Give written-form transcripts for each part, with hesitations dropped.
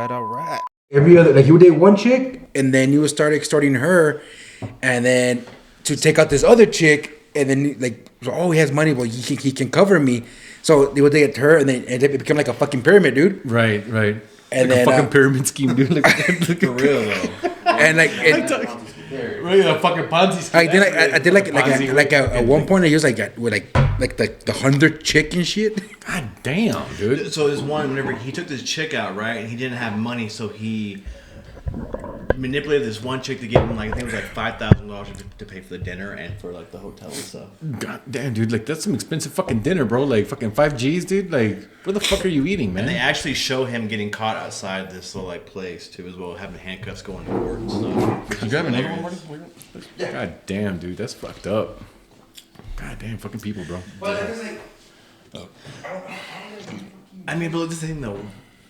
right. Every other, like he would date one chick, and then he would start extorting her, and then to take out this other chick, and then like, oh, he has money, well, he can cover me. So they would date her, and then it became like a fucking pyramid, dude. Right. And like then a fucking pyramid scheme, dude. Like, For real though. and like, really a fucking Ponzi scheme. I did like at one point he was like with like the 100th chick and shit. God damn, dude. So this one, whenever he took this chick out, right, and he didn't have money, so he manipulated this one chick to give him like I think it was like $5,000 to pay for the dinner and for like the hotel and stuff. God damn, dude. Like that's some expensive fucking dinner, bro. Like fucking 5 G's, dude. Like what the fuck are you eating, man? And they actually show him getting caught outside this little like place too, as well, having handcuffs going to court and stuff. You grab another one, Marty? Yeah. God damn, dude. That's fucked up. God damn, fucking people, bro. But it's like, I mean, but this thing though,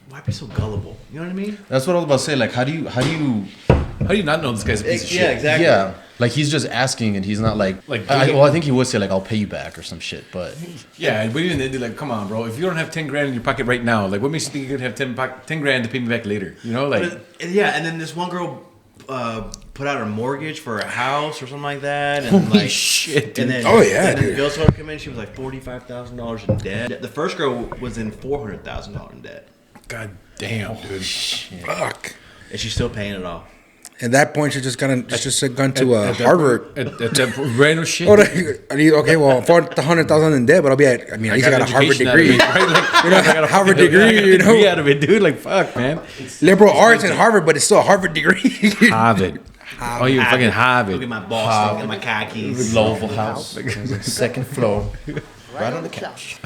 why be so gullible? You know what I mean? That's what I was about to say. Like, how do you? How do you not know this guy's a piece of shit? Yeah, exactly. Yeah, like he's just asking, and he's not like. I think he would say like, "I'll pay you back" or some shit. But yeah, but even then, dude, like, come on, bro. If you don't have 10 grand in your pocket right now, like, what makes you think you could have 10 grand to pay me back later? You know, like. Yeah, and then this one girl put out a mortgage for a house or something like that. And Holy like, shit, dude. And then, oh yeah, and then dude. the bill started coming in. She was like $45,000 in debt. The first girl was in $400,000 in debt. God damn, dude. Fuck. And she's still paying it off. At that point, she just gone to Harvard. At that random shit. Oh, okay, well, for the 100,000 in debt, but I'll be at. I mean, at least I got a Harvard degree. It, right? Like, You know, I got a Harvard fucking- degree, I got a you know? degree out of it, dude. Like, fuck, man. Liberal arts in Harvard, but it's still a Harvard degree. Harvard. Oh, you fucking Look Harvard. at my Boston and my khakis. Lowell House, second floor, right on the couch.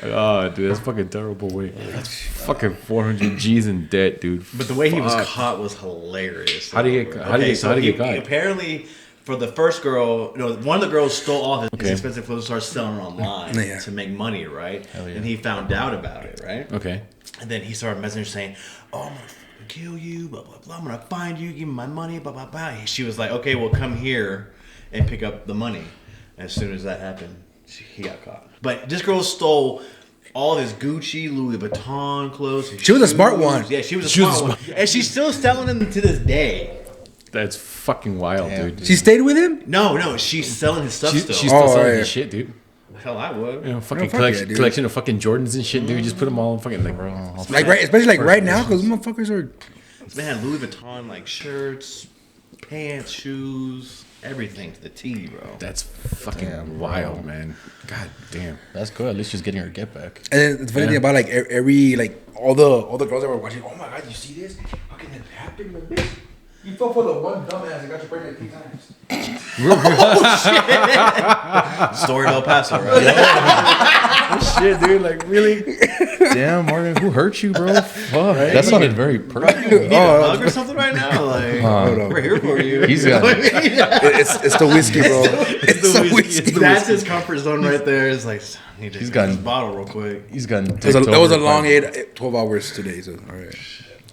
Oh, dude, that's fucking terrible. Wait, that's fucking 400 G's in debt, dude. But the way he was caught was hilarious. How do you get? How do you get caught? Apparently, for the first girl, one of the girls stole all his Okay. expensive clothes, started selling it online Yeah. to make money, right? yeah. And he found out about it, right? Okay. And then he started messaging saying, "Oh, I'm gonna kill you, blah blah blah. I'm gonna find you, give me my money, blah blah blah." She was like, "Okay, well, come here and pick up the money." As soon as that happened, he got caught. But this girl stole all this Gucci, Louis Vuitton clothes. She was a smart one. Yeah, she was a smart one. And she's still selling them to this day. That's fucking wild, dude. She stayed with him? No, she's selling his stuff still. She's still selling yeah. his shit, dude. Hell, I would. You know, fucking fuck collection, yeah, dude. collection of fucking Jordans and shit, dude. Just put them all in fucking like, bro. Like right, especially like right now, because motherfuckers are. This man had Louis Vuitton like shirts, pants, shoes, everything to the T, bro. That's fucking wild, man. God damn. That's good. At least she's getting her get back. And then the funny thing about like every like all the girls that were watching, oh my god, you see this? How can that happen, my bitch? You fell for the one dumbass that got you pregnant 3 times. Story of El Paso, right? Shit, dude. Like, really? Damn, Morgan, who hurt you, bro? Fuck. That sounded very personal. You need a hug or something right now? Like, Hold on. we're here for you. He's got. It's the whiskey, bro. It's the whiskey. That's his comfort zone right there. It's like, I need to He's get gotten- this bottle real quick. He's gotten. That was a long 12 hours today. So all right.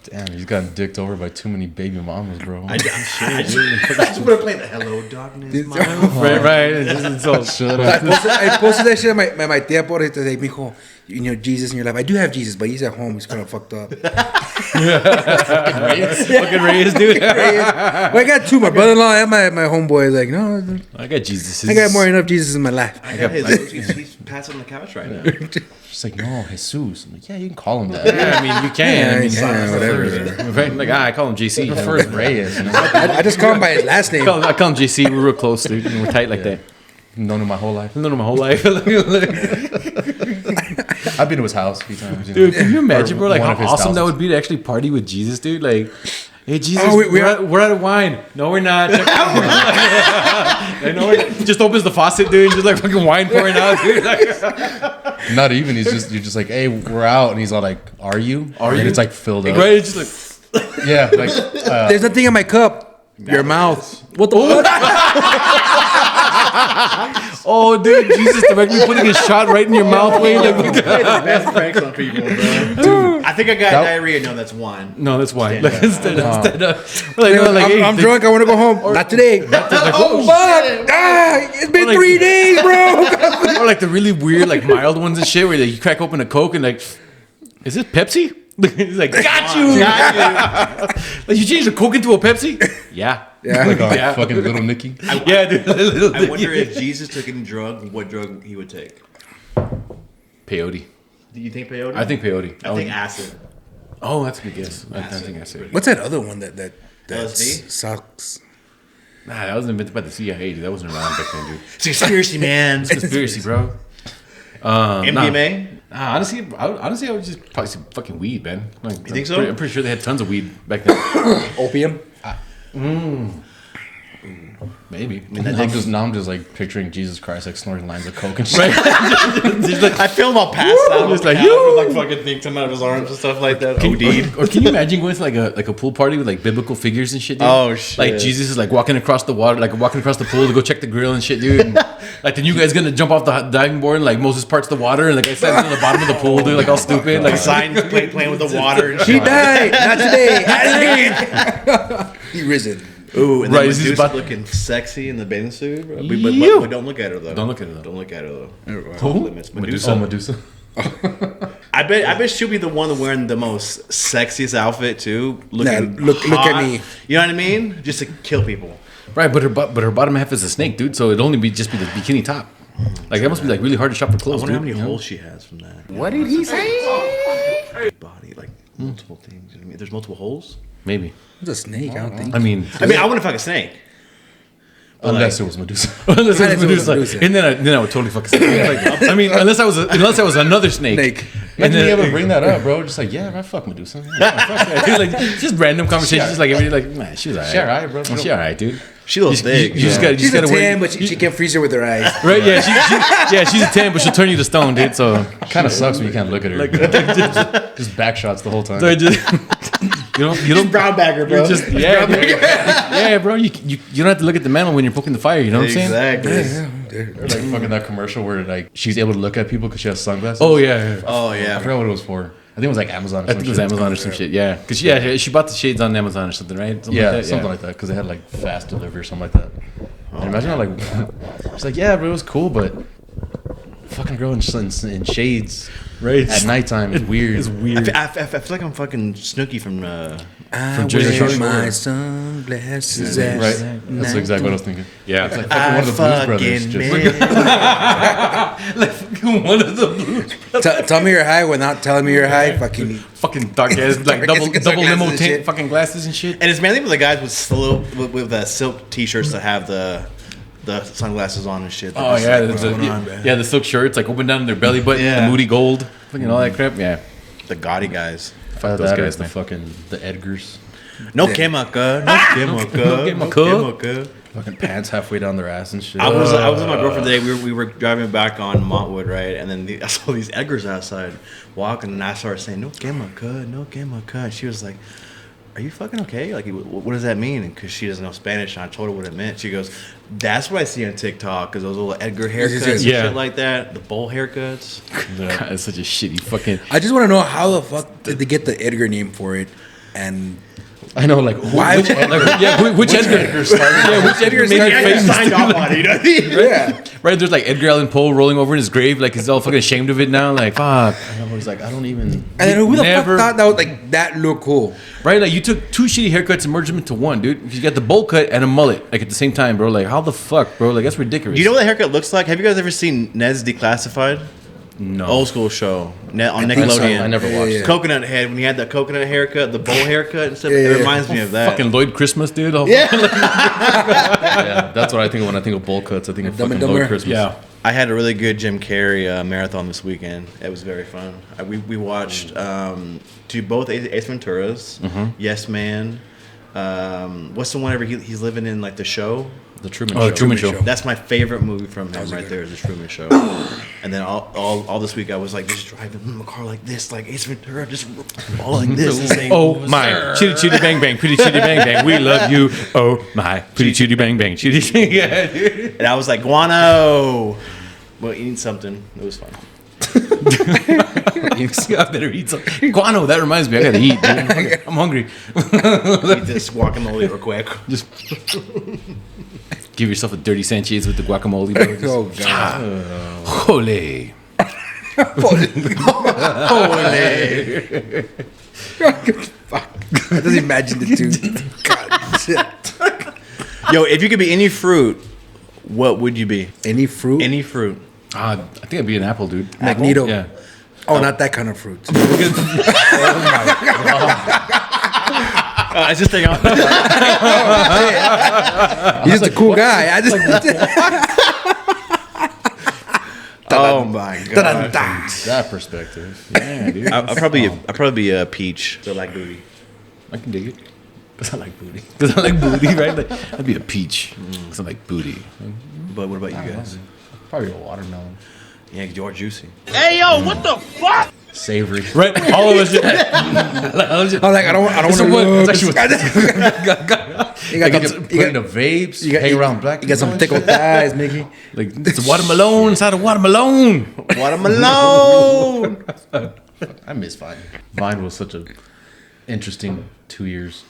Damn, he's gotten dicked over by too many baby mamas, bro. I just want to play the Hello Darkness. Right. It's so shut up. I posted that shit at my tia pobrecita, like, mijo, you know Jesus in your life. I do have Jesus, but he's at home. He's kind of fucked up. Fucking Reyes, dude. Well, I got 2. My brother-in-law and my homeboy. Like, no, I got Jesus. I got more than enough Jesus in my life. He's passing on the couch right now. She's like, no, Jesus. I'm like, yeah, you can call him that. Yeah, I mean, you can. I mean, Yeah, whatever. Right? Like, I call him JC. He prefers Reyes. You know? I just call him by his last name. I call him JC. We're real close, dude. We're tight like that. Known him my whole life. I've known him my whole life. I've been to his house a few times. Dude, can you imagine, bro? Like, One how of his awesome that thousands. would be to actually party with Jesus, dude? Like, hey, Jesus, Oh, we're out of wine. No, we're not. I know it just opens the faucet, dude, and just like fucking wine pouring out, dude. Like, Not even. You're just like, hey, we're out, and he's all like, are you? And you? it's like filled up. right? It's just like, Yeah, like There's nothing in my cup. Your mouth. What the fuck? oh, dude, Jesus directly putting his shot right in your mouth. Wait, like, Best pranks on people, bro. I think I got diarrhea. No, that's wine. no, that's wine. Stand Like, up. instead of like, no, like, I'm, hey, I'm drunk. I want to go home. Not today. Oh, fuck. Ah, it's been 3 days, bro. or like the really weird, like mild ones and shit, where like, you crack open a Coke and like, is this Pepsi? He's like, got you. Like, you changed a Coke into a Pepsi? Yeah. Like Yeah. fucking little Nicky. Yeah, dude. I wonder if Jesus took any drug, what drug he would take. Peyote. Do you think peyote? I think peyote. I think acid. Oh, that's a good guess. I think acid. What's that other one that LSD? sucks? Nah, that was invented by the CIA, dude. That wasn't around back then, dude. It's a conspiracy, man. It's conspiracy, bro. MDMA? Nah, honestly, I would just probably say fucking weed, man. Like, You think so? I'm pretty sure they had tons of weed back then. Opium? Maybe. Now I'm just like picturing Jesus Christ like snorting lines of coke and shit. Right? Just like, I feel him all passed out. Just like, like fucking things come out of his arms and stuff like that. OD'd. or can you imagine going to like a pool party with like biblical figures and shit, dude? Oh, shit. Like Jesus is like walking across the water, like walking across the pool to go check the grill and shit, dude. And, like the new guy's gonna jump off the diving board and like Moses parts the water and like I sat in the bottom of the pool, dude, like all stupid, like Signs playing with the water and He shit. died! Not today! He risen. Ooh, and Right, then is this Medusa about- looking sexy in the bathing suit. Bro. Ew. But don't look at her though. Don't look at her, though. Don't look at her though. Who? Limits. Medusa. I bet she'll be the one wearing the most sexiest outfit too. Looking look at hot. me. You know what I mean? Just to kill people. Right, but her bottom half is a snake, dude. So it'd only be just be the bikini top. Like that must be like really hard to shop for I clothes. wonder how dude, many you know? holes she has from that. What did he say? Body like multiple things. You know what I mean? There's multiple holes. Maybe. It's a snake, I don't think. I mean, I wouldn't fuck a snake. Unless it was Medusa. unless it was Medusa. Medusa. And then I would totally fucking say like, I mean, unless I was another snake. Snake. And Imagine being able then, to bring that up, bro. Just like, yeah, I fuck Medusa. Yeah, fuck that. dude, like just random conversations, just like everybody like, man, she's alright. She alright, bro. She alright, dude. She looks thick. You just gotta, She's a 10, wear, but she can't freeze her with her eyes. right? Yeah, she's a 10, but she'll turn you to stone, dude. So, Kind of sucks when you can't look at her. Just back shots the whole time. so just, you don't brown bagger, bro. You're just yeah, bro. You don't have to look at the mantle when you're poking the fire. You know what I'm saying? Exactly. Or like fucking that commercial where like she's able to look at people because she has sunglasses. Oh yeah. Oh I yeah. forgot what it was for. I think it was like Amazon. Or I think it was Amazon or some shit. Yeah, because she bought the shades on Amazon or something, right? Something like that. Because they had like fast delivery or something like that. And imagine how like she's like, yeah, but it was cool, but fucking girl in shades Right. at nighttime is weird. It's weird. I feel like I'm fucking Snooki from. I Jersey wear Shore. my sunglasses at Right? That's exactly what I was thinking. Yeah. It's like fucking one of the Blues Brothers. Just, One of the blues. Tell me you're high without telling me you're high. Fucking Fucking dark ass, like double Dark limo glasses and tint, shit. fucking glasses and shit. And it's mainly for the guys with silk t-shirts that have the sunglasses on and shit. They're Oh just yeah, like, what's going on, man? the silk shirts like open down to their belly button, Yeah. the moody gold, fucking all that crap. Yeah, The gaudy guys. Fuck those that guys, is the man. fucking the Edgars. No chemical. No chemical. No chemical. Fucking pants halfway down their ass and shit. I was with my girlfriend today. We were driving back on Montwood, right? And then I saw these Edgars outside walking, and I started saying, "No chemical, no chemical." And she was like, "Are you fucking okay? Like, what does that mean?" Because she doesn't know Spanish, and I told her what it meant. She goes, "That's what I see on TikTok, because those little Edgar haircuts and Yeah. shit like that, the bowl haircuts." God, it's such a shitty fucking. I just want to know how the fuck did they get the Edgar name for it, and I know, like why? Which Edgar? Yeah, which Edgar made Yeah, it you famous? signed off on it, you know what I mean? yeah, Right, there's like Edgar Allan Poe rolling over in his grave, like he's all fucking ashamed of it now. Like fuck, I know, he's like, I don't even. and then who the Never- fuck thought that was like that look cool? right? Like you took two shitty haircuts and merged them into one, dude. You got the bowl cut and a mullet, like at the same time, bro. Like how the fuck, bro? Like that's ridiculous. Do you know what that haircut looks like? Have you guys ever seen Ned's Declassified? No. Old school show on think so. Nickelodeon. I never watched yeah. it. Coconut Head, when he had the coconut haircut, the bowl haircut and stuff. Yeah, It yeah. reminds me of that. Fucking Lloyd Christmas, dude. Yeah. Yeah, that's what I think of when I think of bowl cuts. I think of Dumb and fucking Lloyd Dumber? Christmas. Yeah. I had a really good Jim Carrey marathon this weekend. It was very fun. We watched both Ace Venturas, Yes Man. What's the one whenever he's living in like the show? The Truman Oh, Show. the Truman Show. That's my favorite movie from him right there, The Truman Show. And then all this week I was like just driving in my car like this, like Ace Ventura, just all like this. And saying, Oh my, chitty chitty bang bang, pretty chitty bang bang. We love you. Oh my, pretty chitty bang bang, chitty chitty. Yeah, dude. And I was like, guano. Well, eating something. It was fun. I better eat some guano. That reminds me, I gotta eat. Dude. I'm hungry. Eat this guacamole real quick. Just give yourself a dirty Sanchez with the guacamole, bro. Just, Oh god, Holy. Holy. Fuck. I just imagine the two. God, shit. Yo, if you could be any fruit, what would you be? Any fruit? Any fruit. I think I'd be an apple, dude. Magneto. Yeah. Oh, not that kind of fruit. I just think. He's just a cool guy. I just. Oh my god. That perspective. Yeah, dude. I'll probably be a peach. So like booty. I can dig it. Because I like booty. Because I like booty, right? Like, I'd be a peach. Because I like booty. But what about you guys? Probably a watermelon. Yeah, you're juicy. Savory. Right? All of us. I'm like, I don't want to look. It's actually You got Put in the vapes. you got- hang around black. You got some people thick thighs, Mickey. like, it's a watermelon inside a watermelon. Watermelon. I miss Vine. Vine was such a interesting 2 years.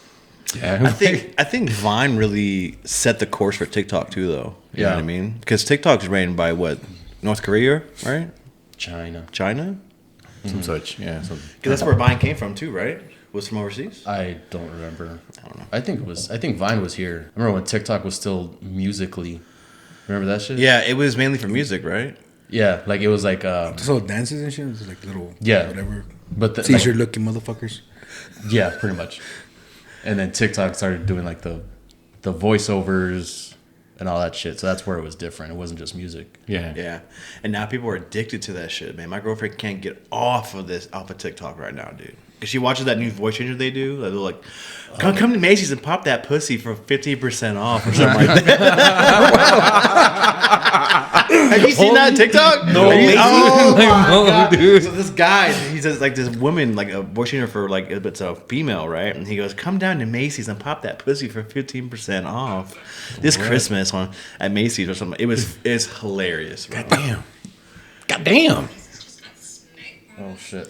Yeah. I think Vine really set the course for TikTok too, though. You know Yeah. what I mean? Because TikTok's ran by what? North Korea, right? China. China? Some such. Yeah. Some, Because that's where Vine came from too, right? Was from overseas? I don't remember. I don't know. I think Vine was here. I remember when TikTok was still Musically. Remember that shit? Yeah, it was mainly for music, right? Yeah, like it was like Just little dances and shit. It's like little, Yeah. whatever. but the, Seizure looking motherfuckers. yeah, pretty much. And then TikTok started doing like the voiceovers and all that shit. So that's where it was different. It wasn't just music. yeah. Yeah. And now people are addicted to that shit, man. My girlfriend can't get off of TikTok right now, dude. Because she watches that new voice changer they do. They're like, come to Macy's and pop that pussy for 50% off or something like that. Have you seen that on TikTok? No. Oh, my No, God. dude. So this guy, he says like this woman, like a voice changer for like, it's a female, right? And he goes, come down to Macy's and pop that pussy for 15% off this Christmas at Macy's or something. It's hilarious, bro. Damn. God damn. Oh shit.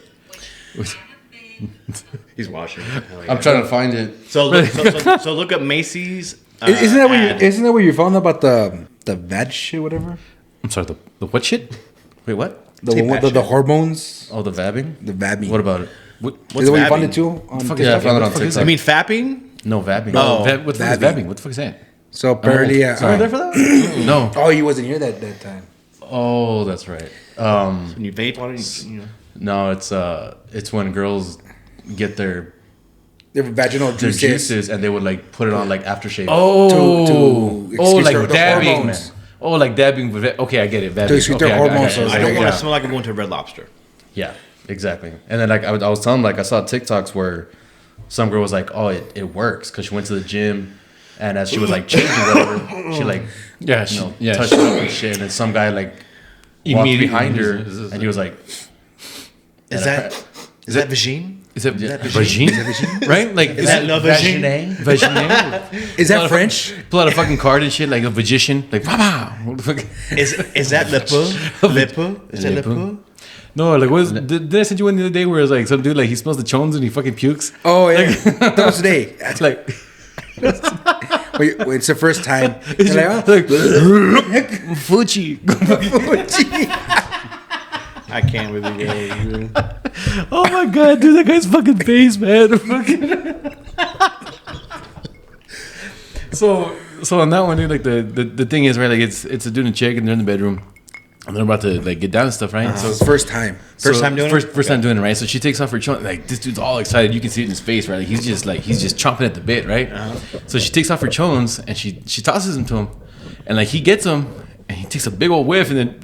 He's watching. I'm trying to find it. So look up Macy's. Isn't that ad. where you found out about the vag shit, whatever? I'm sorry, the what shit? Wait, what? The hormones, Oh, the vabbing? the vabbing. What about it? What, Is that where you vabbing? found it too? On fuck TikTok? Yeah, I found it on What the fuck is TikTok. You mean fapping? No, vabbing. Oh. what the fuck is vabbing. vabbing? What the fuck is that? So apparently, Sorry there for that? No. oh, you wasn't here that time. Oh, that's right. When you vape on it, you know. No, it's when girls get their Their vaginal juices. juices and they would like put it on like aftershave. To excuse like the dabbing. hormones. Oh, like dabbing. Okay, I get it. Vabbing. To excuse their Okay, I got hormones, it. so it's I don't like- want yeah. to smell like I'm going to Red Lobster. Yeah, exactly. And then like I was telling them, like I saw TikToks where some girl was like, "Oh, it works," because she went to the gym, and as she was like changing whatever, she like Yeah, touched it up and shit. And then some guy like walked Immediately- behind her, and he was like, Is that vagine? Is that Yeah. vagine? Right? Like Is that la vagine? Vagine. Is that French? Pull out a fucking card and shit like a magician. Like, wow. Is that le peu? Le peu? Is that le peu? No, like, did I send you one the other day where it's like some dude, like, he smells the chones and he fucking pukes? Oh yeah, Thursday. It's like, Wait, it's the first time. it's You're like, like, Fuji. I can't with you guys. Oh my god, dude, that guy's fucking face, man. So on that one, dude, like the thing is, right, like it's a dude and chick and they're in the bedroom and they're about to like get down and stuff, right? so it's first time. First time doing it? First time doing it, right? So she takes off her chon, like this dude's all excited. You can see it in his face, right? Like he's just chomping at the bit, right? So she takes off her chones and she tosses them to him, and like he gets them and he takes a big old whiff and then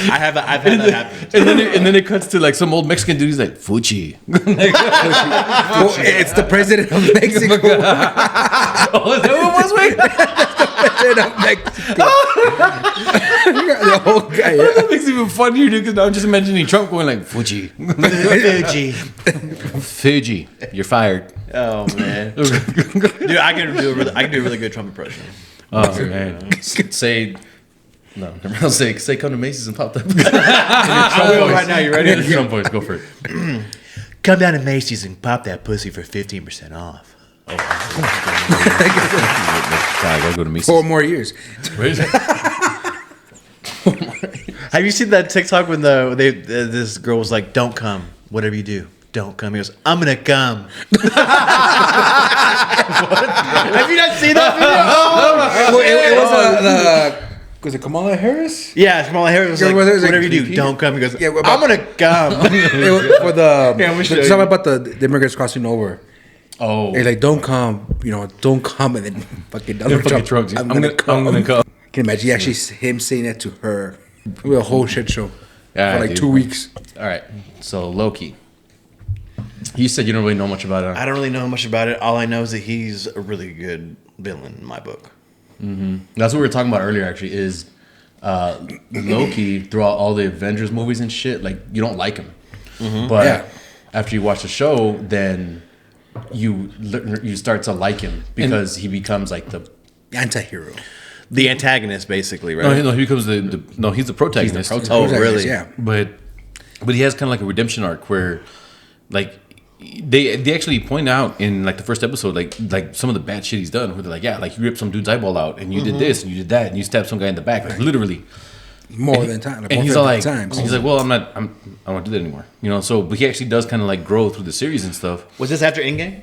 I've had that happen. and then it cuts to like some old Mexican dude. He's like Fuji. Well, it's the president of Mexico. Oh, is that what it was, wait? President of Mexico. The whole guy. Yeah. That makes it even funnier, dude. Because now I'm just imagining Trump going like Fuji, Fuji. Fuji, you're fired. Oh man, dude, I can do a really good Trump impression. Oh man. say. No, never say come to Macy's and pop that. I will right now. You ready? Trump voice, go for it. Come down to Macy's and pop that pussy for 15% off. God, I gotta go to Macy's. 4 more years. Have you seen that TikTok when this girl was like, "Don't come, whatever you do, don't come." He goes, "I'm gonna come." Have you not seen that video? Was it Kamala Harris? Yeah, Kamala Harris was Yeah, like, well, there's, like, "Whatever you do, VP. don't come." He goes, Yeah, "I'm gonna come." For the Yeah, I'm gonna show you. something about the immigrants crossing over. Oh, They're like, don't come, don't come, and then fucking Donald fucking Trump. Trump, I'm gonna come. Can you imagine actually him saying that to her? It was a whole shit show Yeah, for like dude. 2 weeks. All right. So Loki. You said you don't really know much about it. I don't really know much about it. All I know is that he's a really good villain in my book. That's what we were talking about earlier. Actually, is Loki throughout all the Avengers movies and shit. Like you don't like him, but Yeah. after you watch the show, then you start to like him because he becomes like the Anti-hero. The antagonist, basically, right? No, he becomes he's the protagonist. protagonist. Oh, Protagonist, really? Yeah. But he has kind of like a redemption arc where, like, they actually point out in like the first episode, like some of the bad shit he's done. Where they're like, yeah, like you ripped some dude's eyeball out, and you did this, and you did that, and you stabbed some guy in the back, like literally. More than time. Like, And more he's than all like, times. he's like, well, I don't want to do that anymore, So, but he actually does kind of like grow through the series and stuff. Was this after Endgame?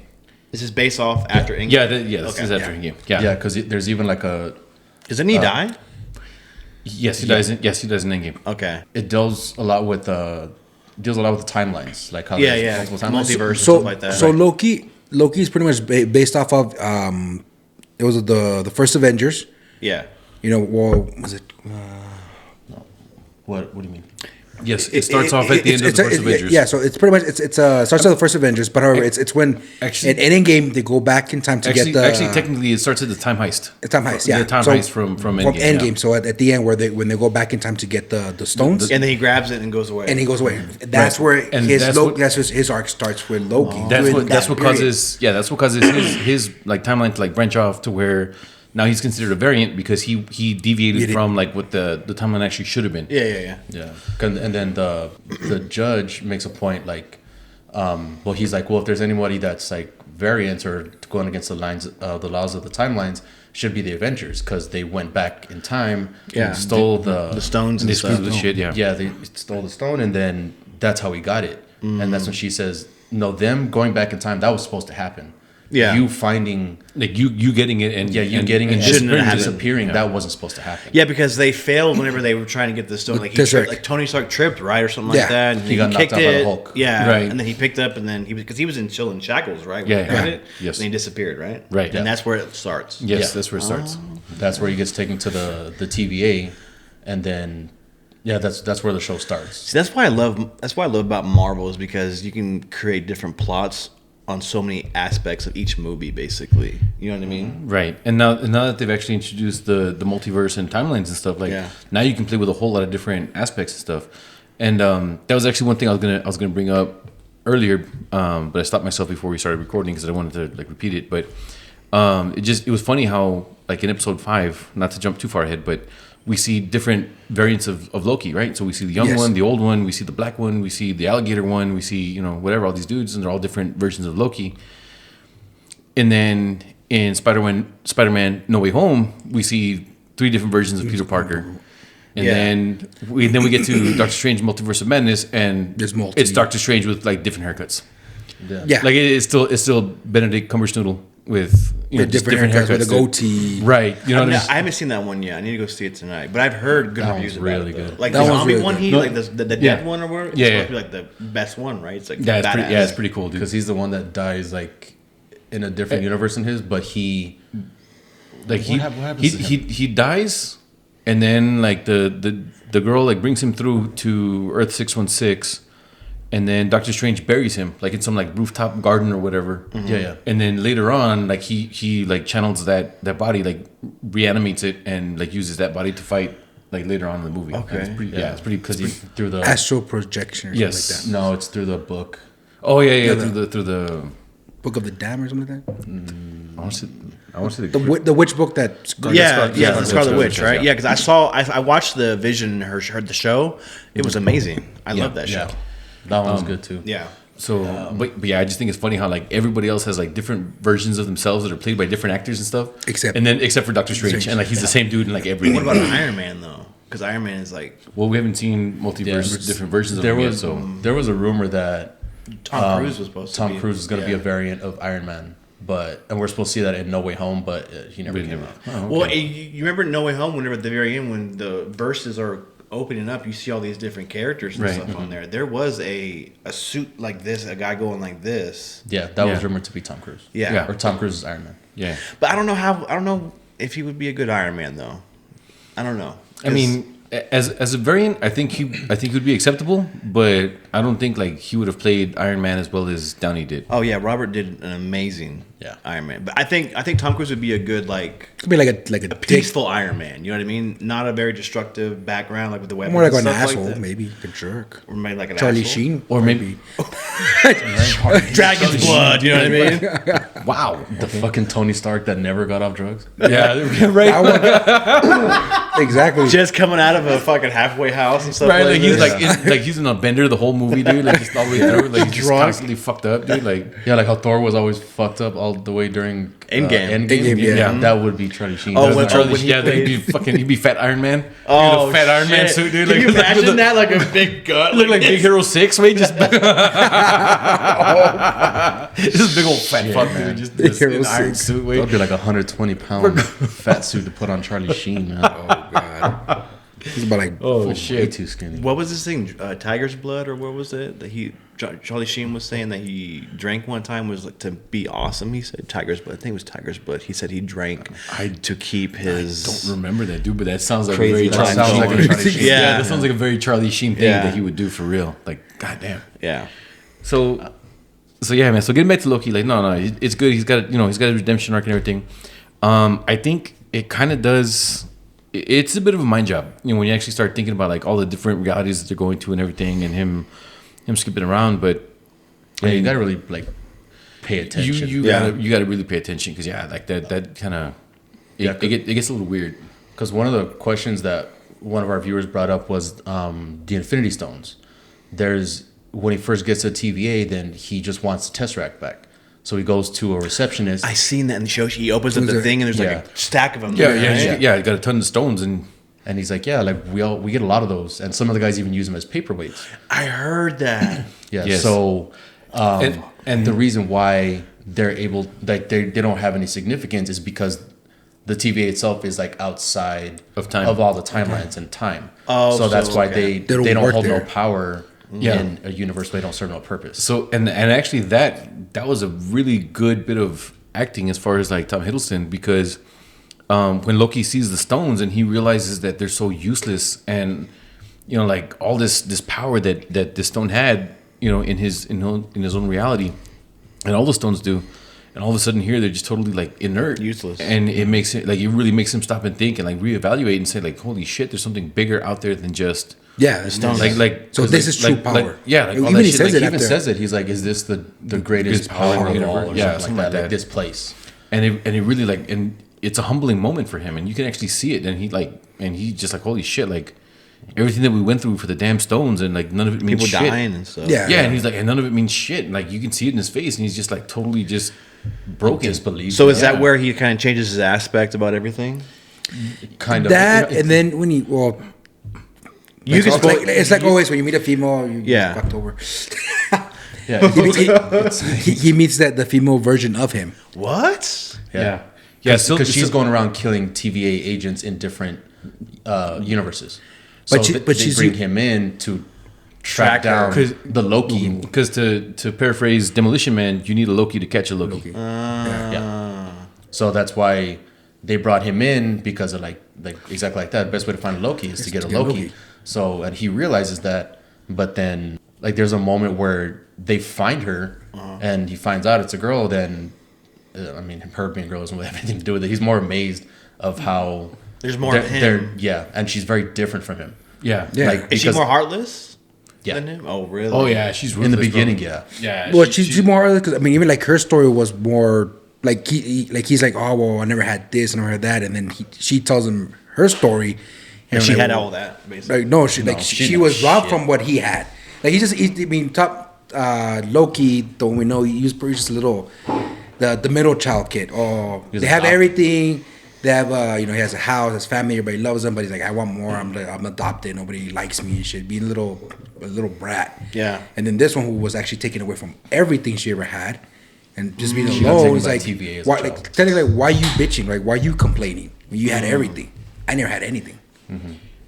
This is based off after Endgame? Yeah, this Okay. is after Endgame. yeah. Yeah, Because there's even like a Doesn't he die? yes, he does. Yes, he does in Endgame. Okay. it deals a lot with the timelines, like how Yeah, there's yeah. multiple timelines. Multiverse and So, stuff like that. so Loki is pretty much based off of it was the first Avengers. Yeah. Well, was it? What do you mean? Yes, it starts off at the end of the first Avengers. Yeah, so it's pretty much it starts with the first Avengers, but however, it's when Actually- in Endgame they go back in time to get the Actually, technically, it starts at the time heist. time heist. Yeah, The time So, heist from Endgame. yeah. So at the end, when they go back in time to get the stones, And then he grabs it and goes away. and he goes away. That's where And his that's what- his arc starts with Loki. That's during what that period. causes his like timeline to like branch off to where now he's considered a variant because he deviated from like what the timeline actually should have been. Yeah. Yeah, and then the judge makes a point like, well, he's like, well, if there's anybody that's like variants or going against the laws of the timelines, should be the Avengers because they went back in time, Yeah. and stole the stones And and they screwed stuff. with shit. Yeah. yeah, they stole the stone, and then that's how he got it, and that's when she says, no, them going back in time, that was supposed to happen. Yeah. You finding, Like you getting it and you getting it, and shouldn't have and happened. disappearing, Yeah. that wasn't supposed to happen. Yeah, because they failed whenever they were trying to get the stone. Like That's right. like Tony Stark tripped, right, or something Yeah. like that. And He got knocked kicked out by the it. Hulk. Yeah, Right. And then he picked up, and then because he was still in shackles, right? when Yeah, he got yeah. it? Yes. And he disappeared, right? Right, And yeah. that's where it starts. Yes, Yeah. that's where it starts. That's where he gets taken to the TVA, and then that's where the show starts. See, that's why I love about Marvel is because you can create different plots on so many aspects of each movie, basically. You know what I mean? Right, and now that they've actually introduced the multiverse and timelines and stuff, like Yeah. now you can play with a whole lot of different aspects and stuff. And that was actually one thing I was gonna bring up earlier, but I stopped myself before we started recording because I wanted to like repeat it. But it was funny how like in episode 5, not to jump too far ahead, but we see different variants of Loki, right? So we see the young Yes. one, the old one, we see the black one, we see the alligator one, we see whatever, all these dudes, and they're all different versions of Loki. And then in Spider-Man No Way Home, we see 3 different versions of Peter Parker. And Yeah. then we get to Doctor Strange Multiverse of Madness, and There's multi- it's Doctor Strange with like different haircuts. Yeah, Like it's still Benedict Cumberbatch with with just different haircuts with a that- goatee. Right. You know what I mean? I haven't seen that one yet. I need to go see it tonight. But I've heard good That reviews one's about really it. Though. good. Like That the one's zombie really one, good. the dead Yeah. one or whatever. It's Yeah, supposed yeah. to be like the best one, right? It's like Yeah, it's badass. it's pretty cool, dude. Because he's the one that dies like in a different universe than his, but he Like What happens to he dies, and then like the girl like brings him through to Earth 616, and then Doctor Strange buries him like in some like rooftop garden or whatever. yeah. And then later on, like he like channels that body, like reanimates it, and like uses that body to fight like later on in the movie. Okay. And it's pretty, Yeah. it's pretty because he. through the Astral projection or Yes. something like no, it's through the book. Oh yeah, the- through the. that. Book of the Dam or something like that. I want to see The witch book that Yeah, Scarlet- yeah, yeah, the Scarlet Scarlet Witch, Witch, right? yeah. Yeah, because I watched the Vision, heard the show. It was amazing. I love that show. Yeah, that one was good too. Yeah. So, but yeah, I just think it's funny how like everybody else has like different versions of themselves that are played by different actors and stuff. Except for Doctor Strange, and like he's the same dude in like every. What about Iron Man though? because Iron Man is like Well, we haven't seen multiverse, different versions of there him yet, was so there was a rumor that Tom Cruise was supposed to Tom be. Cruise is going to be Yeah. a variant of Iron Man, and we're supposed to see that in No Way Home, but he never Really came never- out. Oh, Well, okay. you remember No Way Home? Whenever at the very end, when the verses are opening up, you see all these different characters and Right. stuff on there. There was a suit like this, a guy going like this. Yeah, that was Yeah. rumored to be Tom Cruise. Yeah. Or Tom Cruise's Iron Man. yeah. But I don't know if he would be a good Iron Man though. I don't know. I mean, as a variant, I think he would be acceptable, but I don't think like he would have played Iron Man as well as Downey did. Oh yeah, Robert did an amazing Iron Man. But I think Tom Cruise would be a good Could be like a dick, peaceful Iron Man. You know what I mean? Not a very destructive background like with the weapons. more like and an stuff asshole, that. maybe a jerk. Or maybe like an Charlie asshole. Sheen, Or maybe Dragon's blood. You know what I mean? wow. The fucking Tony Stark that never got off drugs. Yeah, right. exactly. Just coming out of a fucking halfway house and stuff Right, like like he's this. like he's in a bender the whole movie, dude. Like just all the way through, like he's just Drunk. constantly fucked up, dude. Like Yeah, like how Thor was always fucked up all the way during Endgame. Endgame, yeah. That would be Charlie Sheen. Oh, That's when not- Charlie, when he yeah, played- he'd be Fat Iron Man. Oh, Dude, the Fat Iron Man shit. suit, dude. Can you with imagine the- that? Like a big gut. Look like Big Hero 6, mate. Just this big old fat fuck, dude. Just Big this in Hero iron 6. suit, that wait. would be like a 120-pound fat suit to put on Charlie Sheen, man. Oh god. He's about like Oh Way shit. too skinny. What was this thing? Tiger's blood, or what was it that Charlie Sheen was saying that he drank one time was like to be awesome. He said Tiger's blood. I think it was Tiger's blood. He said he drank to keep his. Don't remember that, dude. But that sounds like Crazy a very time. Charlie Sounds like a Sheen. Charlie Sheen. Yeah. That sounds like a very Charlie Sheen thing Yeah. that he would do for real. Like, goddamn. Yeah. So yeah, man. So getting back to Loki, like, no, it's good. He's got he's got a redemption arc and everything. I think it kind of does. It's a bit of a mind job, when you actually start thinking about like all the different realities that they're going to and everything, and him skipping around. But Yeah, you gotta really like pay attention. you gotta really pay attention because like that kind of it gets a little weird. Because one of the questions that one of our viewers brought up was the Infinity Stones. When he first gets a TVA, then he just wants the Tesseract back. So he goes to a receptionist. I seen that in the show. He opens up the thing and there's like Yeah. a stack of them. Yeah, you got a ton of stones and. And he's like, yeah, like we get a lot of those, and some of the guys even use them as paperweights. I heard that. Yeah. Yes. So, And the reason why they're able, like they don't have any significance, is because the TVA itself is like outside Of time. of all the timelines and time. Oh, so that's so, why okay. they don't don't work hold there. no power Yeah. in a universe where they don't serve no purpose. So and actually that was a really good bit of acting as far as like Tom Hiddleston, because when Loki sees the stones and he realizes that they're so useless, and like all this power that this stone had, in his own reality, and all the stones do, and all of a sudden here they're just totally like inert, Useless. and it makes it like it really makes him stop and think and like reevaluate and say like, holy shit, there's something bigger out there than just yeah. like So 'cause, this like- is true like- power. like- yeah, like all even that he shit, says like, it He even after. says it. He's like, "Is this the greatest power power in of the all, universe. or Yeah, something like that? Like this place." and it really like, and it's a humbling moment for him, and you can actually see it, and he just like, holy shit, like everything that we went through for the damn stones, and like none of it means People shit. dying and stuff. Yeah. Yeah, and he's like, and none of it means shit, and like you can see it in his face, and he's just like totally just broken. Disbelief. So is that Yeah. where he kind of changes his aspect about everything? Kind of That Yeah, and then when he You it's can like, it's like always when you meet a female, you Yeah. get fucked over. yeah, He meets the female version of him. What? Yeah, because so she's going around killing TVA agents in different universes. So But they she's bring him in to track Track her. down 'Cause- the Loki. because to paraphrase Demolition Man, you need a Loki to catch a Loki. Yeah. So that's why they brought him in, because of like exactly like that. Best way to find a Loki is to get a Loki. So, and he realizes that, but then like there's a moment where they find her, and he finds out it's a girl. Then, I mean, her being a girl doesn't really have anything to do with it. He's more amazed of how There's more of him. Yeah, and she's very different from him. Yeah, Yeah. Like, Is she because- more heartless Yeah. than him? Oh, really? Oh yeah, she's In the ruthless, bro. beginning, yeah. Yeah, Well, she's more because I mean, even like her story was more like he's like, oh well, I never had this, I never had that, and then she tells him her story, And I'm she like, had well, all that, basically. Like no, she she was robbed shit. from what he had. Like I mean, top Loki, don't we know he was just a little the middle child kid. Oh, He's they have adopted. everything. they have he has a house, his family, everybody loves him, but he's like, I want more. I'm adopted. Nobody likes me and shit. Being a little brat. Yeah. And then this one who was actually taken away from everything she ever had, and just being She got alone. taken It's by like, TVA as a why, child. like technically, like, why you bitching? Like, why you complaining when you had everything? I never had anything.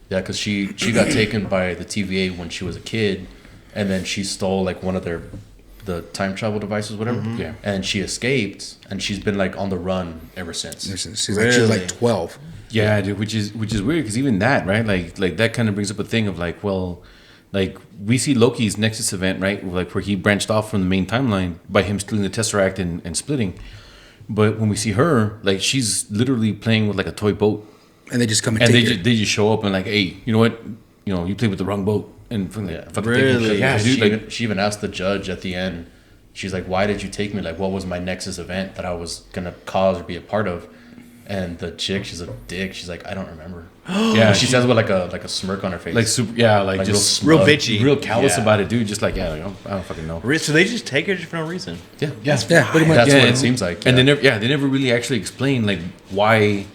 Yeah, because she got taken by the TVA when she was a kid, and then she stole like one of the time travel devices, whatever. Yeah. And she escaped, and she's been like on the run ever since. She was like 12. Yeah, dude, which is weird because even that, right? Like that kind of brings up a thing of like, well, like we see Loki's Nexus event, right? Like where he branched off from the main timeline by him stealing the Tesseract and splitting. But when we see her, like she's literally playing with like a toy boat, And they just come and, and take her. they just show up and like, hey, you know what? You played with the wrong boat, and fucking Yeah. fucking Really? yeah, dude. Like, She even asked the judge at the end. She's like, "Why did you take me? Like, what was my Nexus event that I was gonna cause or be a part of?" And the chick, she's a dick. She's like, "I don't remember." yeah, She says with like a smirk on her face. like super, yeah, like Like just real smug. bitchy. real callous Yeah. about it, dude. Just like I don't fucking know. So they just take her for no reason. yeah, Yeah, Yeah, pretty much. That's Yeah, what it and- seems like. And yeah. they never really actually explain like why,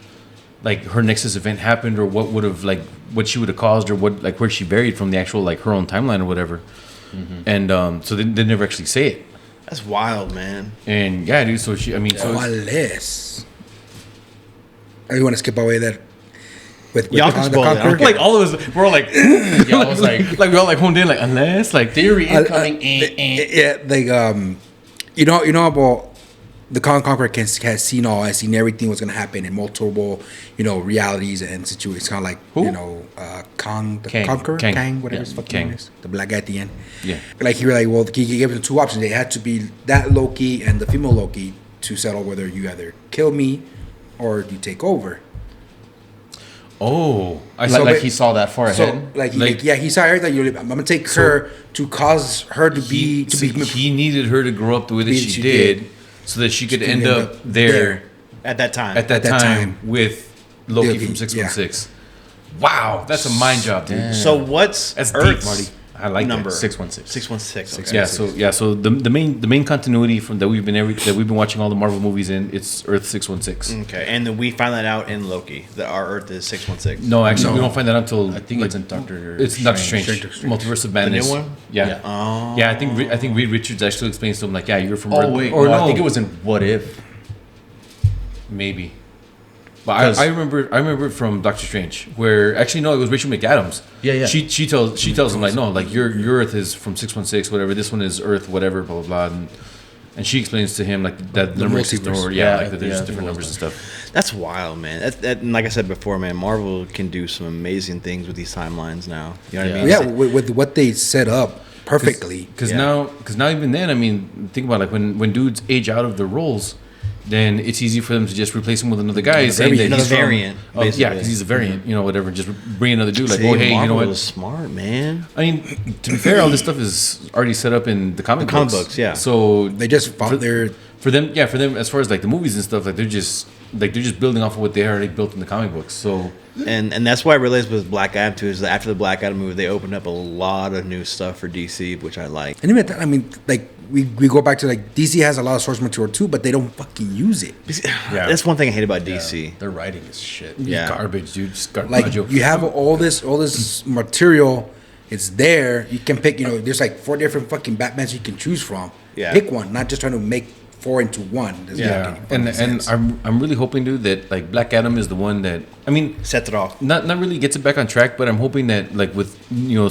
like her Nexus event happened or what would have like what she would have caused or what like where she varied from the actual like her own timeline or whatever. And so they never actually say it. That's wild, man. And yeah, dude. So she, I mean, so it's- Unless. Oh, you want to skip away that with Y'all can the spoil it, I don't Conqueror? care. like all of us, we're all like, yeah, I was like we all like honed in, like unless like Theory Uh, incoming. Yeah, like you know about the Conqueror has seen everything what's gonna happen in multiple realities and situations. Kind of like Who? Kang, the Kang. Conqueror, Kang. Kang, whatever Yeah, his fucking Kang. name is, the black guy at the end. Yeah. Like he was like, well, he gave them two options. They had to be that Loki and the female Loki to settle whether you either kill me or you take over. oh, I Like, saw like but- he saw that far ahead. So like he saw her that I'm gonna take her to cause her to be he needed her to grow up the way that she She did, did. so that she could could end end up up there. there. At that time. At that that time, time. with Loki Loki, from 616. Wow, that's a mind job, dude. So what's That's deep, Earth's Marty. I like number? that. 616. 616. Okay. Yeah, so the main continuity from that we've been watching all the Marvel movies in, it's Earth 616. Okay, and then we find that out in Loki that our Earth is 616. No, actually, No. we don't find that until I think it's in Doctor. It's Doctor Strange. Strange. Multiverse of Madness. new one? Yeah. Yeah. Oh. Yeah, I think Reed Richards actually explains to him like, yeah, you're from Earth. Oh wait, or no, no, I think it was in What If. maybe. But 'Cause- I remember it from Doctor Strange, where actually no, it was Rachel McAdams. Yeah, yeah. She tells him like, no, like your Earth is from 616, whatever. This one is Earth, whatever, blah blah blah. And she explains to him like that the number multiverse. system, or Yeah, like that there's yeah, I think different it numbers was and stuff. That's wild, man. That, and like I said before, man, Marvel can do some amazing things with these timelines now. You know what I mean? Yeah, with what they set up perfectly. Because Yeah. now even then, I mean, think about it, like when dudes age out of their roles, then it's easy for them to just replace him with another guy, saying that Another he's from- variant, Oh, yeah, basically. because he's a variant, whatever. Just bring another dude, like, See, oh hey, you know Marvel what? was smart, man. I mean, to be fair, all this stuff is already set up in the comic comic books. books, yeah. So They just fought their. for them, as far as like the movies and stuff, like they're just building off of what they already built in the comic books. So And that's why I realized with Black Adam too is that after the Black Adam movie, they opened up a lot of new stuff for DC, which I like. And even I mean, like we go back to like DC has a lot of source material too, but they don't fucking use it. Yeah. That's one thing I hate about DC. Their writing is shit. Yeah. garbage, dude. Just garbage. Like you have all this material, it's there. You can pick. There's like 4 different fucking Batmans you can choose from. Yeah. Pick one, not just trying to make 4 into 1. Doesn't Yeah, make any fucking and sense. I'm really hoping, dude, that like Black Adam is the one that I mean, Set it off. not really gets it back on track, but I'm hoping that like with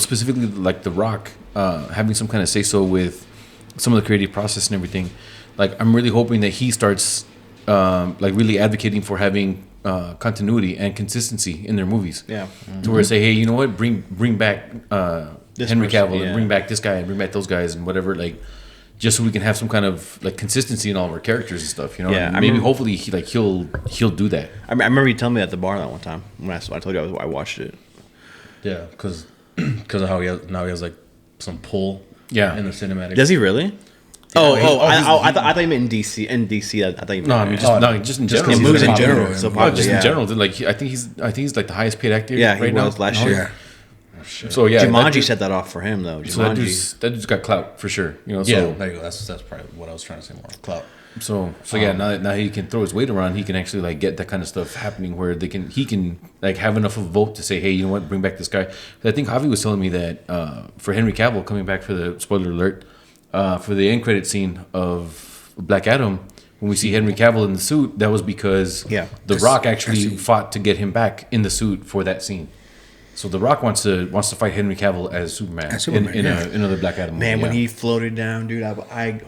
specifically like The Rock having some kind of say so with some of the creative process and everything. Like I'm really hoping that he starts like really advocating for having continuity and consistency in their movies. Yeah. To where say, hey, you know what, bring back This Henry person, Cavill yeah. and bring back this guy and bring back those guys and whatever, like. Just so we can have some kind of like consistency in all of our characters and stuff, Yeah, And I maybe remember- hopefully he'll do that. I remember you telling me at the bar that one time when I told you I watched it. Yeah, because of how he has like some pull. Yeah. in the cinematic. Does he really? he's- I thought you meant in DC. In DC, I thought you meant. No, I mean just in general. in movies in general. Yeah. So Oh, probably, just yeah. in general. Dude, like I think he's like the highest paid actor. Yeah, he right was now. last No, year. So yeah, Jumanji set that off for him though. So that dude's got clout for sure. You know. Yeah, So, there you go. That's probably what I was trying to say more. Clout. So yeah, now he can throw his weight around. He can actually like get that kind of stuff happening where he can like have enough of a vote to say, hey, you know what, bring back this guy. I think Javi was telling me that for Henry Cavill coming back for the spoiler alert for the end credit scene of Black Adam, when we see Henry Cavill in the suit, that was because The Rock actually fought to get him back in the suit for that scene. So The Rock wants to fight Henry Cavill as Superman, in another Black Adam movie. Man, when he floated down, dude, I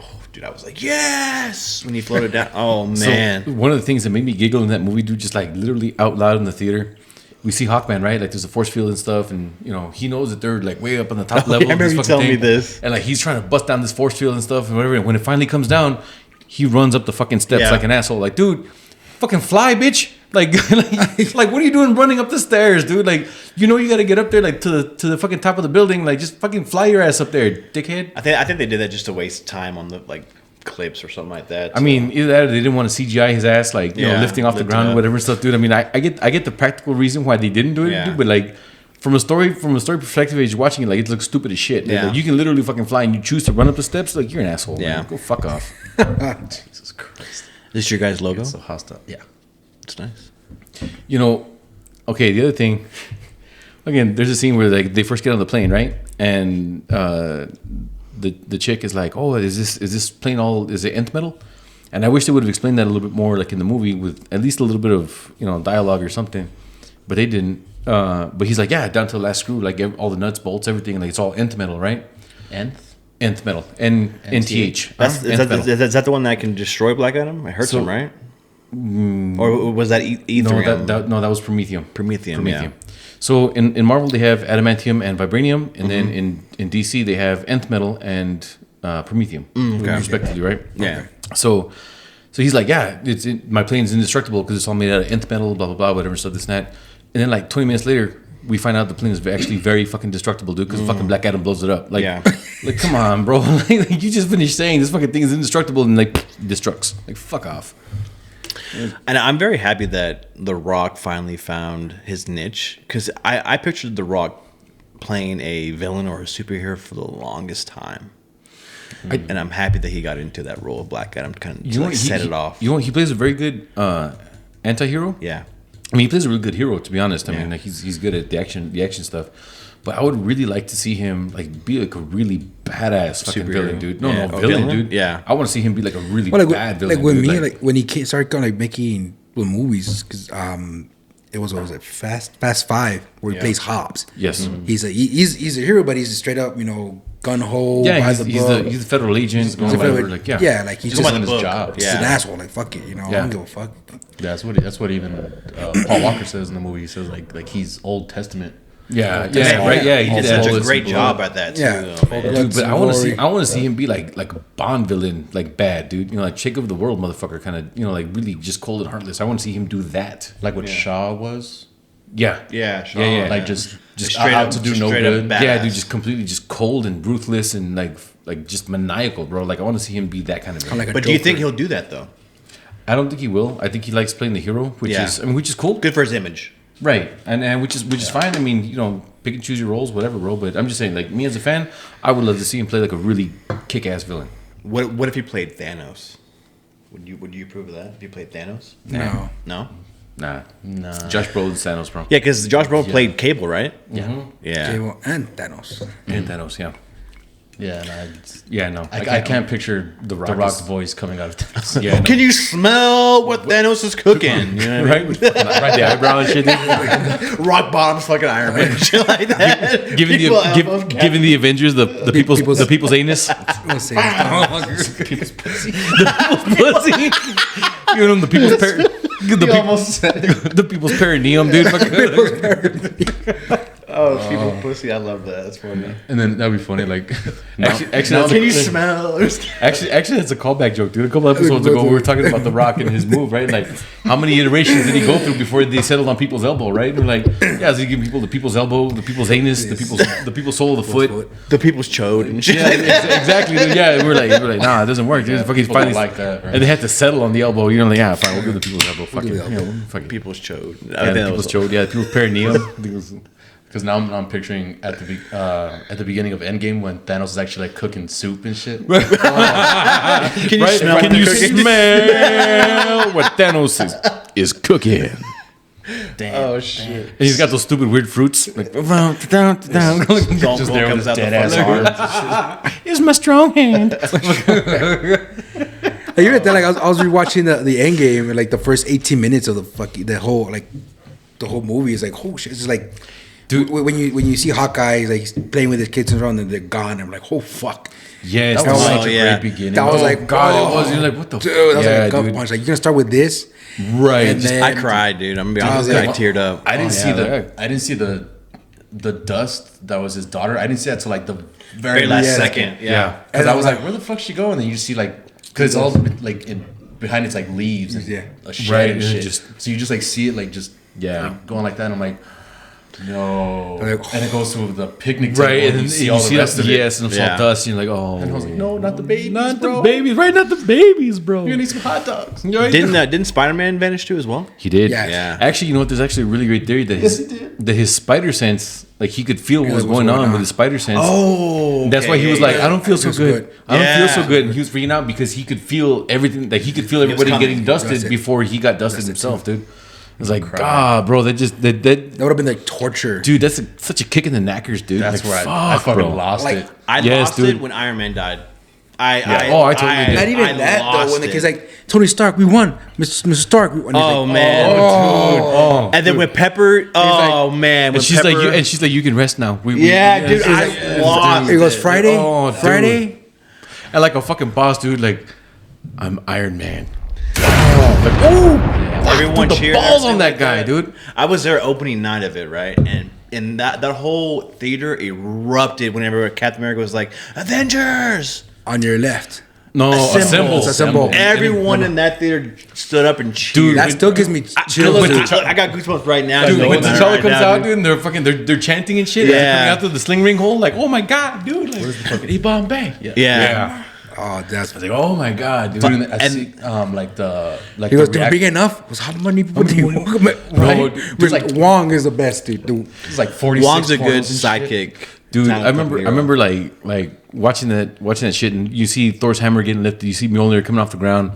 was like, yes! When he floated down, oh man. So one of the things that made me giggle in that movie, dude, just like literally out loud in the theater, we see Hawkman, right? Like there's a force field and stuff, and you know he knows that they're like way up on the top level. I remember you telling me this, and like he's trying to bust down this force field and stuff and whatever. And when it finally comes down, he runs up the fucking steps like an asshole. Like, dude, fucking fly, bitch! Like, what are you doing running up the stairs, dude? Like, you know you got to get up there like to the fucking top of the building. Like, just fucking fly your ass up there, dickhead. I think they did that just to waste time on the like clips or something like that. So. I mean, either that or they didn't want to CGI his ass, like you know, lifting off the ground or whatever stuff, dude. I mean, I get the practical reason why they didn't do it, dude, but like from a story perspective, as you're watching it, like it looks stupid as shit. Yeah. Like, you can literally fucking fly and you choose to run up the steps, like you're an asshole. Yeah, man. Go fuck off. Jesus Christ. This your guys' logo? It's so hostile. Yeah, it's nice. You know, okay. The other thing, again, there's a scene where like they first get on the plane, right? And the chick is like, "Oh, is this plane is it nth metal?" And I wish they would have explained that a little bit more, like in the movie, with at least a little bit of dialogue or something. But they didn't. But he's like, "Yeah, down to the last screw, like all the nuts, bolts, everything, like it's all nth metal, right?" Nth metal, NTH. Is that the one that can destroy Black Adam? It hurts him, right? Or was that Ethereum? No, that was Promethium. Promethium. Yeah. So in Marvel they have adamantium and vibranium, and then in DC they have nth metal and Promethium, respectively, right? Yeah. Okay. So he's like, yeah, my plane's indestructible because it's all made out of nth metal, blah blah blah, whatever stuff, this and that. And then like 20 minutes later, we find out the plane is actually very fucking destructible, dude, because fucking Black Adam blows it up. Like, like come on, bro. Like, you just finished saying this fucking thing is indestructible and like destructs. Like, fuck off. And I'm very happy that The Rock finally found his niche, because I pictured The Rock playing a villain or a superhero for the longest time. And I'm happy that he got into that role of Black Adam, kind of set it off. He plays a very good anti-hero. Yeah. I mean, he plays a really good hero, to be honest. I mean, like, he's good at the action stuff. But I would really like to see him like be like a really badass fucking villain, dude. No, villain, dude. Yeah, I want to see him be like a really bad villain. Like with me, like when he started kind of like making movies, because it was Fast Five, where he plays Hobbs. Yes, he's a hero, but he's a straight up gun hole. Yeah, he's the federal agent. He's like he's just doing his job. He's an asshole. Like fuck it, I don't give a fuck. Yeah, that's what even Paul Walker says in the movie. He says like he's Old Testament. Yeah, right. Yeah, he did such a great job at that too. Dude, but I want to see him be like a Bond villain, like bad, dude. Like shake over the world, motherfucker, kind of. Like really just cold and heartless. I want to see him do that, like what Shaw was. Yeah, Shaw, like just straight out to do no good. Yeah, dude, just completely just cold and ruthless and like just maniacal, bro. Like I want to see him be that kind of villain. But do you think he'll do that though? I don't think he will. I think he likes playing the hero, which is cool. Good for his image. Right, and which is fine. I mean, pick and choose your roles, whatever, bro. But I'm just saying, like me as a fan, I would love to see him play like a really kick-ass villain. What if he played Thanos? Would you approve of that if you played Thanos? No. Nah. Josh Brolin's Thanos, bro. Yeah, because Josh Brolin played Cable, right? Yeah. Mm-hmm. Yeah. Cable and Thanos. Yeah. Yeah, no. I can't picture the Rock's voice coming out of Thanos. Yeah, Can you smell what Thanos is cooking? You know what I mean? Right, the eyebrow and shit. Rock bottom's fucking Iron Man, shit like that. Giving the Avengers the people's anus. People's pussy. The people's pussy. You know, the people's the people's perineum, dude. Oh, people pussy! I love that. That's funny. And then that'd be funny. Like, actually, can you smell? Actually, it's a callback joke, dude. A couple episodes ago, we were talking about The Rock and his move, right? Like, how many iterations did he go through before they settled on people's elbow, right? We're like, so he giving people the people's elbow, the people's anus, the people's sole of the foot, the people's chode, and shit. Yeah, exactly. Yeah, we're like, nah, it doesn't work. Dude. Fucking finally like that, right? And they had to settle on the elbow. Like, yeah, fine, we'll give the people's elbow. Fuck it, fucking people's chode. Yeah, the people's chode. Yeah, the people's perineum. Because now I'm picturing at the beginning of Endgame when Thanos is actually like cooking soup and shit. Can you smell? Can what you they're cooking? smell what Thanos is cooking? Damn. Oh shit! And he's got those stupid weird fruits. Like, down. Just Don't there comes with his out the dead ass fucking- arms. Here's my strong hand. Like, you know that, like I was rewatching the end game and like the first 18 minutes of the whole movie is like, oh shit, it's just like, Dude. when you see Hawkeye, like he's playing with his kids around and they're gone. I'm like, oh fuck. Yes, That was Oh, such a yeah. great beginning. That was Oh, like, God, oh, it was. You're like, what the dude, that was yeah, like a gut dude. punch. Like, you're gonna start with this, Right. and then I cried, dude. I'm gonna be honest. like, I teared up. I didn't Oh, see yeah, I didn't see the dust that was his daughter. I didn't see that till like the very Very last last second. Yeah. Because And I I'm was like- like, where the fuck she go? And then you just see like, because all like behind it's like leaves and Yeah. a shed Right, and and it shit. just- So you just like see it like just like, going like that. And I'm like, no. Like, And it goes to the picnic table. Right, and and you then see all the rest of it. yes, and it's all Yeah. dust. And you're like, oh, And I was like, no, not the babies, not bro. the babies, right? Not the babies, bro. You're gonna need some hot dogs. Didn't Spider-Man vanish too as well? He did. Yeah. Yeah. Actually, you know what? There's actually a really great theory that Yes, he did. his spider sense, like he could feel what was what's going going on on. with his spider sense. Oh, That's why he was like, I don't feel so Feels good. good. I don't feel Yeah. so good. And he was freaking out because he could feel everything. Like he could feel everybody coming. getting dusted Dusted. before he got dusted himself, dude. It's like, God, bro, that that would have been like torture. dude, that's such a kick in the knackers, dude. That's like, where I fuck, fucking bro. lost Like, it. I Yes, lost dude. it when Iron Man died. I totally did. Not even I that though. lost When the it. kid's like, Tony Stark, we won, Mr. Stark. We won. He's Oh like, man, Oh, and then when Pepper, oh man, when And she's Pepper, like, you can rest now. yeah, dude, I like- lost. It goes Friday. Oh, dude. Friday. And like a fucking boss, dude. Like, I'm Iron Man. Like, oh, Everyone dude, the cheered. balls on everything that like guy, dude. I was there opening night of it, right? And that whole theater erupted whenever Captain America was like, Avengers! On your left. No, Assemble. It's assemble. Everyone in that theater stood up and cheered. Dude, That still gives me chills. when dude. I got goosebumps right now. Dude, Like, when right T'Challa comes now, out, dude, and they're chanting and shit, and they're Yeah. coming out through the sling ring hole, like, oh my god, dude, like, where's the fucking Bombay? Yeah. Oh, that's. I was like, oh my god, dude. Dude, I And- see, like He goes, the "They're big enough." Was how many people do you? Bro, Right? dude, We're like Wong is the best, dude. It's like 46 Wong's a good portals and shit. sidekick. Dude, Talent I remember company, like watching that shit, and you see Thor's hammer getting lifted, you see Mjolnir coming off the ground,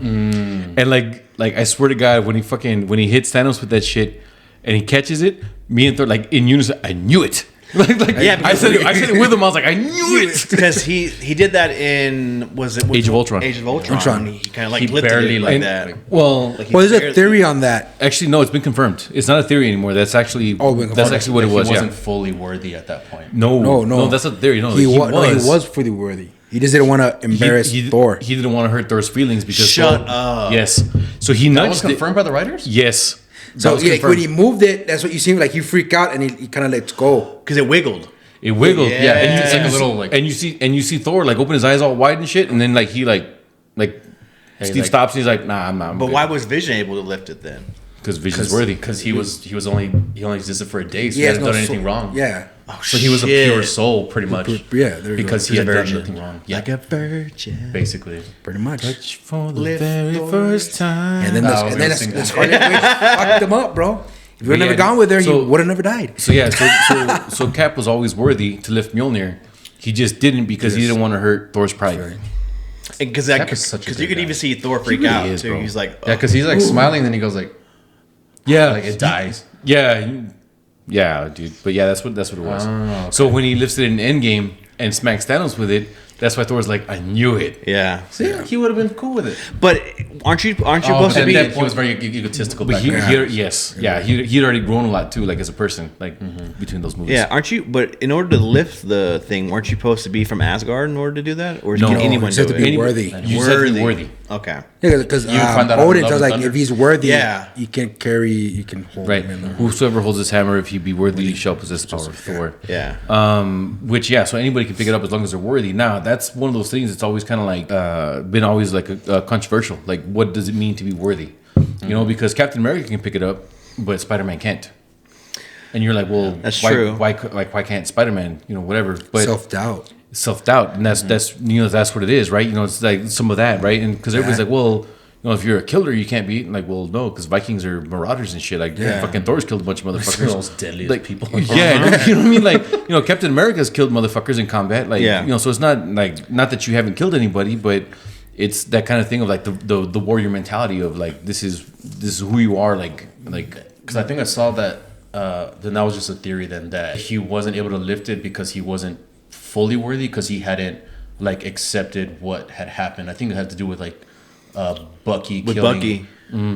and like I swear to God, when he hits Thanos with that shit, and he catches it, me and Thor like in unison, I knew it. like Yeah, I said it with him. I was like, I knew it. because he did that in was it Age of Ultron. Age of Ultron. Ultron. He kind of like He lifted barely, it like like- that. like- Well, Like he Well, there's a barely- theory on that. actually, no, it's been confirmed. It's not a theory anymore. That's actually Oh, been that's confirmed. actually what it Like, was. He Yeah. wasn't fully worthy at that point. No, that's a theory. No, He was fully worthy. He just didn't want to embarrass Thor. He didn't want to hurt Thor's feelings because Shut Thor- up. Yes. So he That was nudged it. confirmed by the writers? Yes. So That was yeah, confirmed. when he moved it, that's what you see. Like he freaked out and he kind of lets go. Because it wiggled. It wiggled, yeah, and you, It's like and a you little, see, like- and you see Thor like open his eyes all wide and shit, and then like he like Steve like- stops and he's like, nah, I'm not. But why was Vision able to lift it then? Because Vision's worthy. Because he only existed for a day, so He he has hasn't no done anything soul. wrong. Yeah. So he was a shit. pure soul, pretty much. Yeah, there you Because go. he had He's a done virgin. nothing wrong. Yeah, Like a virgin. basically. Pretty much. For the Lift very Thor's- first time. And then I that's, was and then gonna sing the that. Scarlet Witch fucked him up, bro. If you would Yeah, never gone with her, he so- would have never died. So yeah, so Cap was always worthy to lift Mjolnir. He just didn't because he didn't want to hurt Thor's pride. Because Cap is such a you good could guy. even see Thor freak really out is, too. bro. He's like, Yeah, because he's like smiling, then he goes like, Yeah, like it dies. Yeah, dude. But yeah, that's what it was. Oh, okay. So when he lifts it in Endgame and smacks Thanos with it, that's why Thor's like, I knew it. yeah. See, he would have been cool with it. But aren't you Oh, supposed to but be? then he was very egotistical But back he, then. he'd already grown a lot too, like as a person, like between those movies. Yeah, aren't you? But in order to lift the thing, weren't you supposed to be from Asgard in order to do that, or No. can No, anyone you do have to it? be worthy. You just have to be worthy. Okay. Yeah, because You find that out Odin in tells Love and like Thunder? if he's worthy, Yeah. you can carry, you can hold Right. him in there. Whosoever holds this hammer, if he be worthy, shall possess the power of Thor. Yeah. Which so anybody can pick it up as long as they're worthy. Now that's one of those things that's always kind of like been always like a controversial. Like, what does it mean to be worthy? You know, because Captain America can pick it up, but Spider-Man can't. And you're like, well, That's why, true. Why can't Spider-Man? You know, whatever. But Self-doubt. self-doubt, and that's what it is, right? You know, it's like some of that, right? And because everybody's like, well, you if you're a killer, you can't be like, well, no, because Vikings are marauders and shit. Like fucking Thor's killed a bunch of motherfuckers. The most deadliest Like people. yeah, you know what I mean? Like Captain America's killed motherfuckers in combat. Like so it's not like not that you haven't killed anybody, but it's that kind of thing of like the warrior mentality of like this is who you are. Like because I think I saw that. Then that was just a theory. Then that he wasn't able to lift it because he wasn't fully worthy because he hadn't like accepted what had happened. I think it had to do with like Bucky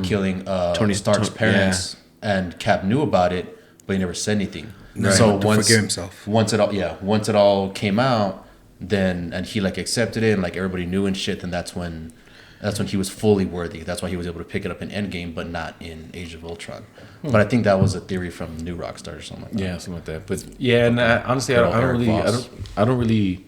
killing Tony Stark's parents, and Cap knew about it, but he never said anything. Right. So To forgive himself. once it all came out, then and he like accepted it and like everybody knew and shit. Then that's when he was fully worthy. That's why he was able to pick it up in Endgame, but not in Age of Ultron. But I think that was a theory from New Rockstar or something like that. yeah, something like that. But yeah, and honestly, I don't really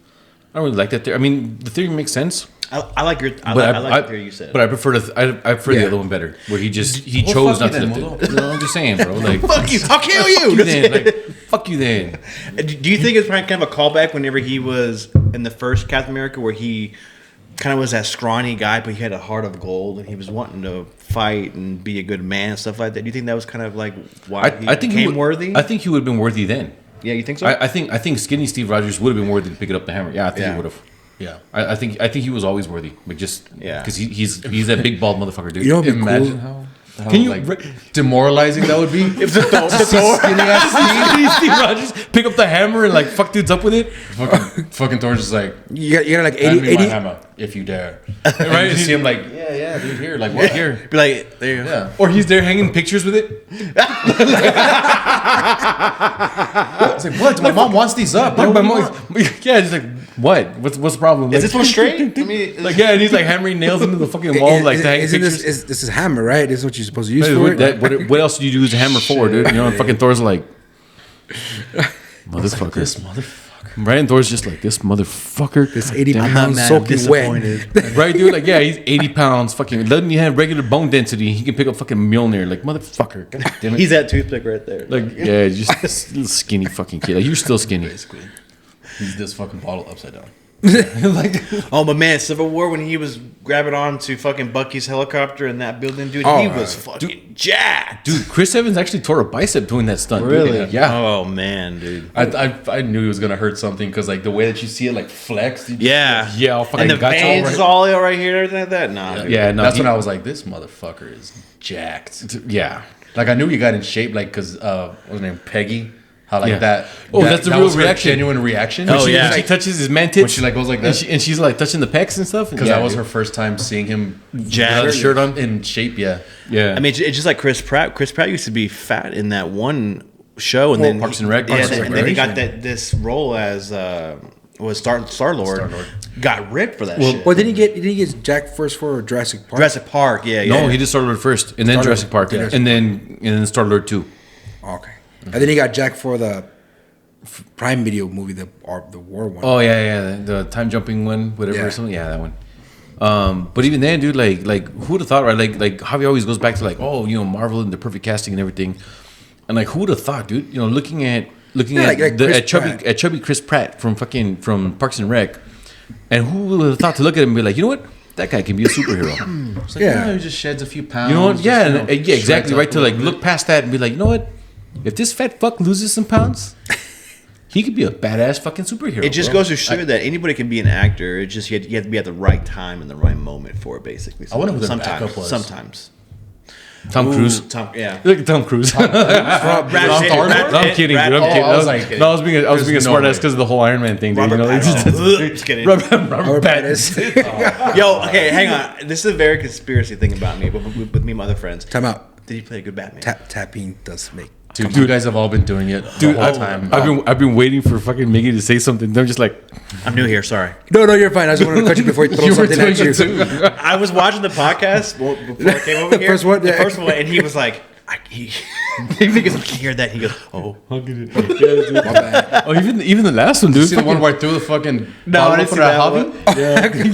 like that theory. I mean, the theory makes sense. I like your. I like the theory you said. But I prefer the other one better, where he chose not to lift it. No, I'm just saying, bro. Like, fuck you! I'll kill you! Fuck you then. Like, fuck you then. Do you think it's probably kind of a callback whenever he was in the first Captain America, where he kind of was that scrawny guy, but he had a heart of gold, and he was wanting to fight and be a good man and stuff like that? Do you think that was kind of like why he became worthy? I think he would have been worthy then. Yeah, you think so? I think skinny Steve Rogers would have been worthy to pick it up the hammer. Yeah, I think he would have. Yeah, I think he was always worthy, but just because he's that big bald motherfucker, dude. You know, what'd be imagine cool? how Can you like, demoralizing that would be if the skinny ass Steve Rogers pick up the hammer and like fuck dudes up with it? fucking Thor's just like You got like hand me 80 my hammer if you dare. Right? And you see him like yeah, dude, here, like what here? Be like, there you go. Yeah. Or he's there hanging pictures with it. It's like what? My mom wants these up. Like my mom, yeah, he's like, what? What's the problem? Is Like, this one straight? I mean, like yeah, and he's like hammering nails into the fucking wall, like to hang Isn't pictures. this is hammer, right? This is what you're supposed to use Hey, for it. what else do you use a hammer for, dude? You know, and fucking Thor's like, motherfucker. This motherfucker. Right? And Thor's just like, this motherfucker. This 80 Damn. pounds soaking wet. Right, dude? Like, yeah, he's 80 pounds. Fucking, doesn't he have regular bone density? He can pick up fucking Mjolnir. Like, motherfucker. God damn it. he's that toothpick right there. Like, yeah, just this little skinny fucking kid. Like, you're still skinny. Basically, he's this fucking bottle upside down. Oh, but man, Civil War when he was grabbing on to fucking Bucky's helicopter in that building, dude, he was fucking jacked. Dude, Chris Evans actually tore a bicep doing that stunt. Really? Dude. Yeah. Oh man, dude. I knew he was gonna hurt something because like the way that you see it like flex. Yeah. Yeah, I'll fucking And the got you veins all is right. all right here and everything like that. Nah. dude. Yeah, no, That's when I was like, this motherfucker is jacked. Yeah. Like I knew he got in shape, like because what's her name, Peggy. How like Yeah. that? Oh, that's the that real was her reaction. genuine reaction. Oh, She- yeah. When she touches his man tits. When she like goes like that. and she's like touching the pecs and stuff. Because that was her first time seeing him Jacked. without a shirt on in shape. Yeah, Yeah. I mean, it's just like Chris Pratt. Chris Pratt used to be fat in that one show, and then Parks and Rec. Yeah, Parks and and then he Recreation. got this role as was Star Lord. Got ripped for that shit. Well, didn't he get Jack first for Jurassic Park? Jurassic Park, yeah. No, he did Star-Lord first, and then Star-Lord. Jurassic Park, Yeah. and then Star-Lord 2. Okay. And then he got Jack for the Prime Video movie, the war one. Oh yeah, the time jumping one, whatever, Yeah. or something. Yeah, that one. But even then, dude, like who would have thought, right? Like Javi always goes back to like, oh, you know, Marvel and the perfect casting and everything, and like who would have thought, dude? You know, looking at like Chris Pratt. chubby Chris Pratt from Parks and Rec, and who would have thought to look at him and be like, you know what? That guy can be a superhero. it's like, Yeah. he just sheds a few pounds. You know what? just, Yeah, you know, and, yeah, exactly. shreds Right up to a like little look past that and be like, you know what? If this fat fuck loses some pounds, he could be a badass fucking superhero. It just bro. goes to show that anybody can be an actor. It's just you have to be at the right time and the right moment for it, basically. I wonder who their sometimes, backup was. Sometimes. Tom Cruise. Yeah. Look at Tom Cruise. Brad Pitt, No, Brad I'm Pitt, kidding, Brad dude. I'm Pitt. kidding. I was like, I was being a there's no smart ass way. because of the whole Iron Man thing, dude. Robert You know, Pattinson. Just kidding. Robert Pattinson. Pattinson. Yo, okay, hang on. This is a very conspiracy thing about me, with me and my other friends. Time out. Did he play a good Batman? Tapping does make. Dude, you guys have all been doing it the whole time. I've been waiting for fucking Miggy to say something. I'm just like, I'm new here. Sorry. No, you're fine. I just wanted to cut you before you throw something at you. I was watching the podcast before I came over The here. first one, The yeah. first one, and he was like, he because he heard that he goes, oh. My bad. oh, even the last one, dude. You see the one where I threw the fucking No, bottle I didn't see opener at that Javi?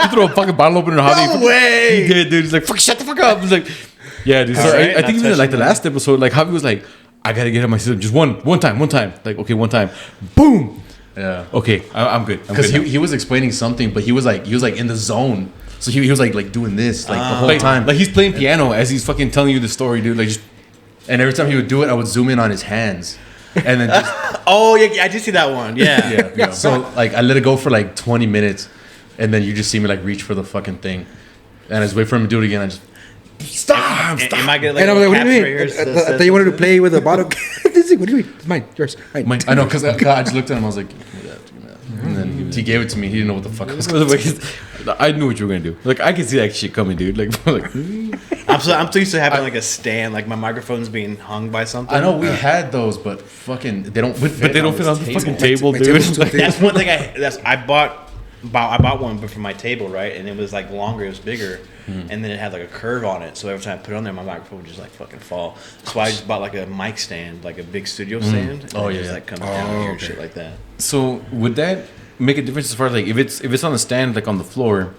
Yeah, you throw a fucking bottle opener in a hobby. No way! He did, dude. He's like, fuck, shut the fuck up. He's like, yeah, dude. So right, I not think even touching like the that. last episode, like Javi was like, I gotta get out my system just one time. Like, okay, one time. Boom. Yeah. Okay, I'm good. I'm Because good now. he was explaining something, but he was like in the zone. So he was like doing this like the whole time. Like he's playing piano as he's fucking telling you the story, dude. Like just And every time he would do it, I would zoom in on his hands, and then just Oh yeah, I did see that one. Yeah. yeah. So like I let it go for like 20 minutes, and then you just see me like reach for the fucking thing, and I just wait for him to do it again. I just stop. Am I gonna like? And I'm like, what do you mean? capture yours I that thought you wanted to says play with a bottle. This is- what do you mean? It's mine. Yours. Mine. I know because I just looked at him. I was like, give me that, give me that. And then he gave it to me. He didn't know what the fuck I was going to do. I knew what you were gonna do. Like I could see that shit coming, dude. Like something? I'm so used to having like a stand, like my microphone's being hung by something. I know we had those, but fucking they don't. but they don't fit on the fucking table, My dude. table's too Like, thick. That's one thing I bought one, but for my table, right? And it was like longer, it was bigger, and then it had like a curve on it. So every time I put it on there, my microphone would just like fucking fall. So I just bought like a mic stand, like a big studio stand. And Oh, it yeah, just yeah. like comes down here and okay. shit like that. So would that make a difference as far as like if it's on the stand like on the floor,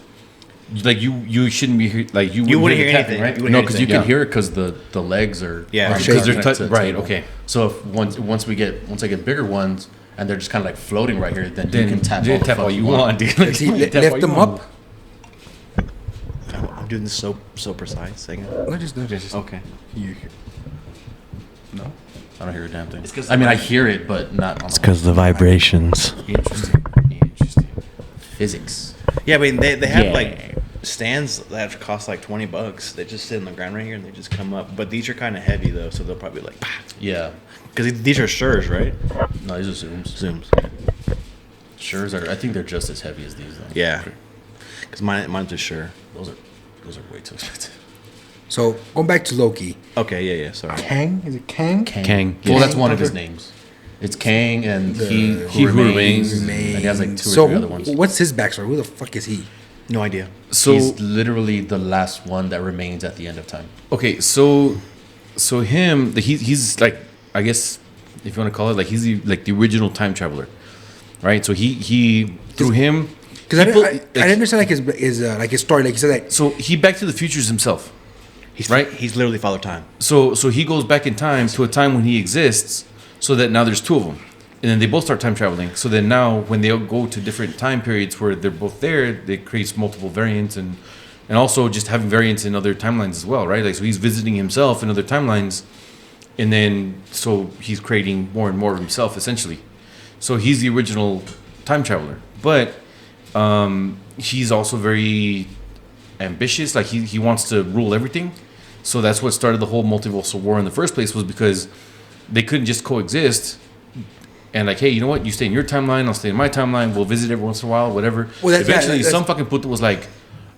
like you shouldn't be like you wouldn't hear the tapping, anything. right? You wouldn't No, hear because you Yeah. can hear it because the legs are Yeah. are Because they're connected touch- to the right. table. Okay. So if once I get bigger ones and they're just kind of like floating right here, then, Then you can tap you all the tap fuck all you want, dude. Like, He you tap all lift you them want. up. I'm doing this so precise. Hang on. No, just Okay. No, I don't hear a damn thing. It's 'cause I mean, the- I hear it, but not. On the Because the vibrations. interesting. Physics. Yeah, but they have Yeah. like stands that cost like $20. They just sit on the ground right here and they just come up. But these are kind of heavy though, so they'll probably like Yeah. because these are Sures, right? No, these are Zooms. Zooms. Sures are. I think they're just as heavy as these though. Yeah. Because mine's a Sure. Those are way too expensive. So going back to Loki. Okay, yeah, sorry. Kang? Is it Kang? Kang, Well, yes. that's one of his names. It's Kang and he He Who Remains. And he has like two or So three other ones. what's his backstory? Who the fuck is he? No idea. So He's literally the last one that remains at the end of time. okay, so him, he's like, I guess if you want to call it, like he's the original time traveler, right? So he through him, Because people- I didn't understand like his story. Like he said that so he Back to the Futures himself. Right? He's literally Father Time. So he goes back in time to a time when he exists, so that now there's two of them, and then they both start time traveling. So then now when they go to different time periods where they're both there, it creates multiple variants and also just having variants in other timelines as well, right? Like so he's visiting himself in other timelines, and then so he's creating more and more of himself essentially. So he's the original time traveler, but he's also very ambitious. Like he wants to rule everything. So that's what started the whole multiversal war in the first place, was because they couldn't just coexist and like, hey, you know what? You stay in your timeline, I'll stay in my timeline. We'll visit every once in a while, whatever. Well, Eventually, that's- some fucking puta was like,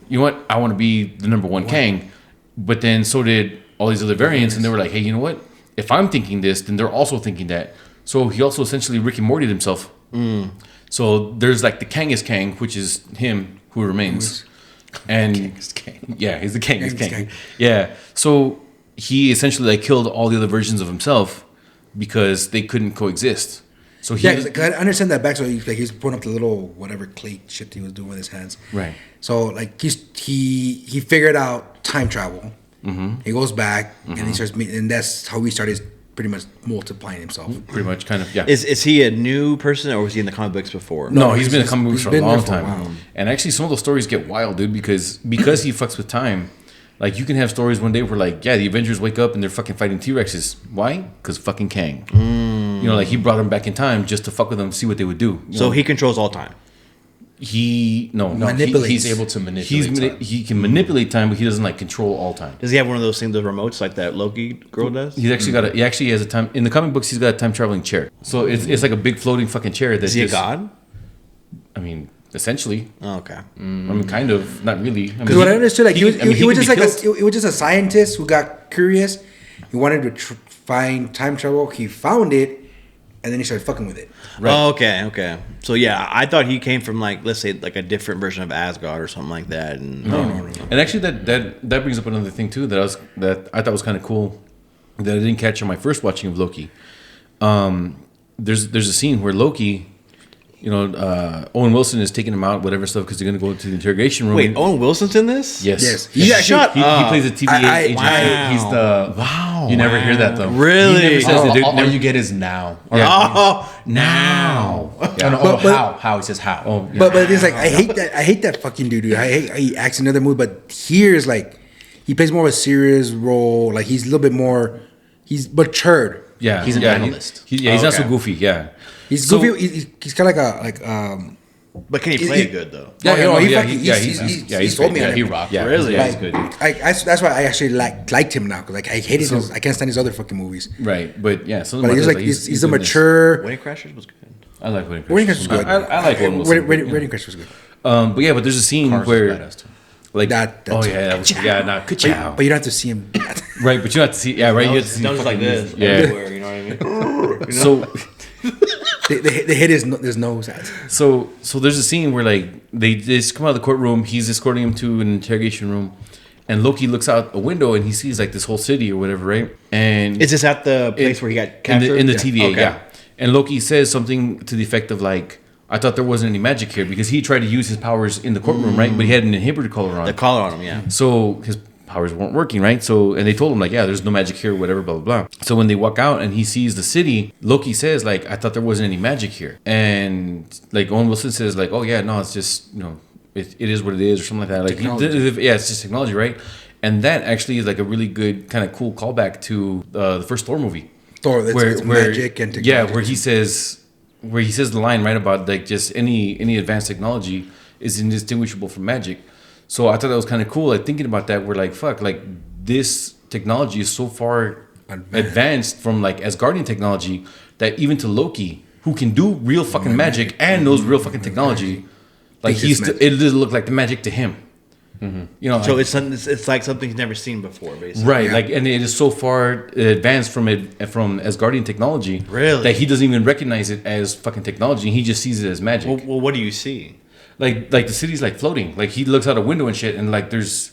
you know what? I want to be the number one Kang. But then so did all these other variants, and they were like, hey, you know what? If I'm thinking this, then they're also thinking that. So he also essentially Rick and Morty'd himself. So there's like the Kang is Kang, which is him who remains. And yeah, he's the Kang. He's Kang is Kang. Kang. Yeah. So he essentially like killed all the other versions of himself because they couldn't coexist. So he yeah, because I understand that backstory. Like he's putting up the little whatever clay shit he was doing with his hands. Right. So like he figured out time travel. Mm-hmm. He goes back and he starts meeting, and that's how he started pretty much multiplying himself. pretty much kind of, yeah. Is he a new person or was he in the comic books before? No, he's been in he's- comic books he's for a been there long for a time. while. And actually, some of those stories get wild, dude, because he fucks with time. Like, you can have stories one day where, like, yeah, the Avengers wake up and they're fucking fighting T-Rexes. Why? Because fucking Kang. You know, like, he brought them back in time just to fuck with them, see what they would do. You So know? he controls all time. No, Manipulates. He's able to manipulate time. he can manipulate time, but he doesn't, like, control all time. Does he have one of those things, the remotes, like that Loki girl does? He actually has a time, in the comic books, he's got a time traveling chair. So it's like a big floating fucking chair. Is he a god? I mean, essentially. Oh, okay. I mean, kind of, not really. Because what I understood, like he was just like killed. he was just a scientist who got curious. He wanted to find time travel. He found it, and then he started fucking with it. Right. Oh, okay. So yeah, I thought he came from like, let's say, like a different version of Asgard or something like that. And No. And actually, that brings up another thing too that I thought was kind of cool that I didn't catch on my first watching of Loki. There's a scene where Loki, you know, Owen Wilson is taking him out, whatever stuff, because they're gonna go into the interrogation room. Wait, Owen Wilson's in this? Yes. Yes. He Shut he up. plays a TVA I- agent. I- He's the Wow. You never hear that though. Really? He never says Oh, it. all All you get is now. Or, Oh, now. How? He says how. Oh, yeah. But it's like I hate that fucking dude. I hate how he acts in another movie, but here is like he plays more of a serious role. Like he's a little bit more. He's matured. Yeah, He's an analyst. He's Oh, not so okay. goofy. Yeah, He's So- goofy. He's kind of like But can he play it good though? Yeah, no, he yeah, fucking- he's told me great. on he it. rocked. Yeah, Really? yeah, he's Like, good. Dude. that's why I actually liked him now because like I hated his, I can't stand his other fucking movies. Right, but yeah, some of But the he's others, like he's a doing this. mature. Wedding Crashers was good. I like Wedding Crashers. Wedding Crashers was good. I like Owen Wilson. Wedding Crashers was good. But yeah, but there's a scene Cars was where badass, too. like That- oh that's- yeah, that was, yeah, not good job. But you don't have to see him. Right, but you have to see right. You have to see That was like fucking- this Yeah. everywhere. You know what I mean? So they hit his nose at. So there's a scene where like they just come out of the courtroom. He's escorting him to an interrogation room, and Loki looks out a window and he sees like this whole city or whatever, right? And Is this at the place where he got captured? in the TVA? Okay. Yeah. And Loki says something to the effect of like, "I thought there wasn't any magic here," because he tried to use his powers in the courtroom, right? But he had an inhibitor collar on. The collar on him, yeah. So his powers weren't working, right? So, and they told him like, yeah, there's no magic here, whatever, blah, blah, blah. So when they walk out and he sees the city, Loki says like, I thought there wasn't any magic here. And like Owen Wilson says like, oh yeah, no, it's just, it is what it is or something like that. Like, yeah, it's just technology, right? And that actually is like a really good kind of cool callback to the first Thor movie. Thor, it's magic and technology. Yeah, where he says the line right about like just any advanced technology is indistinguishable from magic. So I thought that was kind of cool. Like thinking about that, we're like, fuck, like this technology is so far advanced from like Asgardian technology that even to Loki, who can do real fucking magic and knows real fucking technology, like Thinks it's it doesn't look like the magic to him. So it's like something he's never seen before, basically. Right, Yeah. like, and it is so far advanced from Asgardian technology, Really? that he doesn't even recognize it as fucking technology. He just sees it as magic. Well, what do you see? Like the city's like floating. Like he looks out a window and shit, and like there's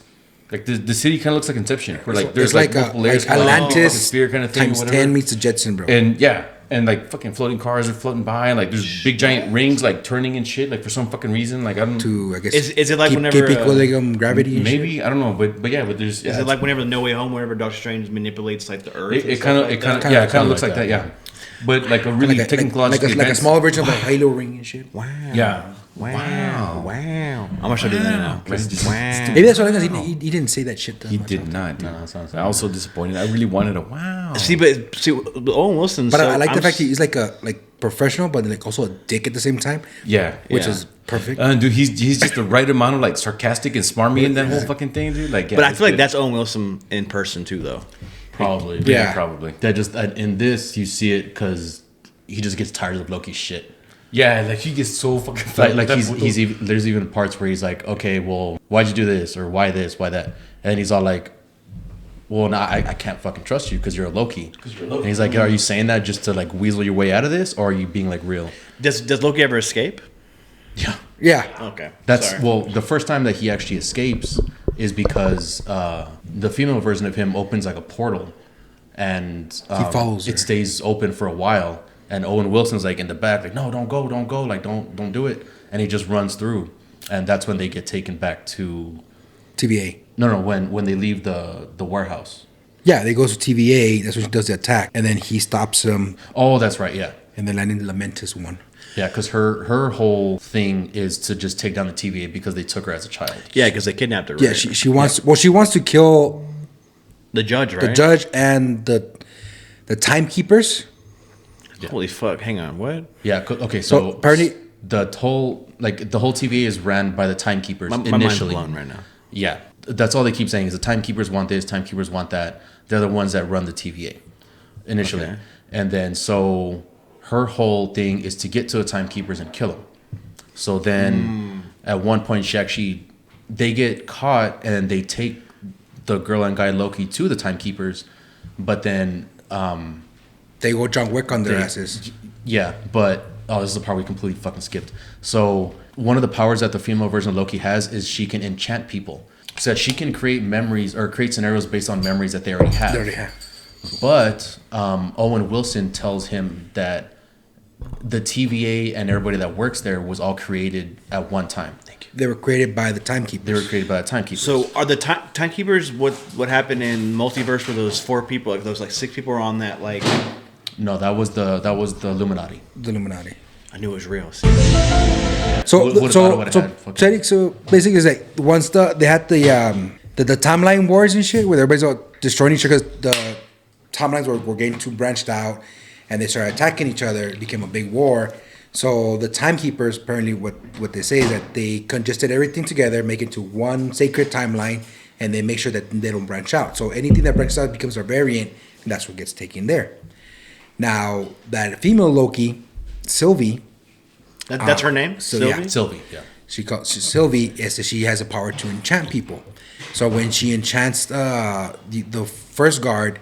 like the city kind of looks like Inception, where like there's it's like multiple layers, like Atlantis sphere kind of thing, or times whatever. 10 meets the Jetson, bro. And yeah, and like fucking floating cars are floating by, and like there's big giant rings like turning and shit, like for some fucking reason. Like I don't to I guess Is it like keep whenever, equilibrium gravity? And shit? maybe I don't know, but yeah, but there's Is it like whenever No Way Home, whenever Doctor Strange manipulates like the Earth? and it stuff kind of like it kind that? of yeah, it kind kinda of looks like like that, that, yeah. But like a really like technologically a advanced, small version of a Halo ring and shit. Wow. yeah. Wow. I'm gonna show you that now. Wow. Maybe that's what I think. He didn't say that shit. That He much. did not. No, that's not- I was so disappointed. I really wanted a wow. See, Owen Wilson. But so I like the I'm fact he's like a professional, but like also a dick at the same time, Yeah, which Yeah. is perfect. dude, he's just the right amount of like sarcastic and smarmy in that whole fucking thing, dude. Like, yeah, But I it's feel like good. that's Owen Wilson in person too, though. Probably. Yeah. probably. That just in this you see it because he just gets tired of Loki's shit. Yeah, like he gets so fucking fat. Like there's even parts where he's like, okay, well, why'd you do this or why this, why that, and he's all like, well, no, I can't fucking trust you because you're a Loki. And he's like, are you saying that just to like weasel your way out of this, or are you being like real? Does Loki ever escape? Yeah. Yeah, Okay. That's Sorry. well, the first time that he actually escapes is because the female version of him opens like a portal, and follows it her. stays open for a while. And Owen Wilson's like in the back, like, no, don't go, like don't do it. And he just runs through, and that's when they get taken back to TVA. no, when they leave the warehouse. Yeah, they go to TVA. That's when she does the attack, and then he stops them, Oh, that's right, yeah. and then landing the Lamentus one. Yeah, because her whole thing is to just take down the TVA because they took her as a child. Yeah, because they kidnapped her. Right? Yeah, she wants. Well, she wants to kill the judge, right? the judge and the timekeepers. Holy fuck! Hang on, what? Yeah. Okay. So, So apparently- the whole TVA is ran by the timekeepers My mind's initially. blown right now. Yeah, that's all they keep saying is the timekeepers want this, timekeepers want that. They're the ones that run the TVA initially, Okay. and then so her whole thing is to get to the timekeepers and kill them. So then at one point they get caught and they take the girl and guy Loki to the timekeepers, but then They go John Wick on their they- asses. Yeah, but this is the part we completely fucking skipped. So one of the powers that the female version of Loki has is she can enchant people. So that she can create memories or create scenarios based on memories that they already have. They already have. But Owen Wilson tells him that the TVA and everybody that works there was all created at one time. Thank you. They were created by the timekeepers. They were created by the timekeepers. So are the timekeepers what happened in Multiverse where those 4 people, like those like 6 people were on that like? No, that was the Illuminati. The Illuminati. I knew it was real. So Would've thought it would've had fucking- so basically, it's like once they had the timeline wars and shit, where everybody's all destroying each other because the timelines were getting too branched out, and they started attacking each other. It became a big war. So the timekeepers, apparently, what they say is that they congested everything together, make it to one sacred timeline, and they make sure that they don't branch out. So anything that branches out becomes a variant, and that's what gets taken there. Now that female Loki, Sylvie. That's her name? So, Sylvie? yeah. Sylvie, yeah. Sylvie is that she has a power to enchant people. So when she enchants the first guard,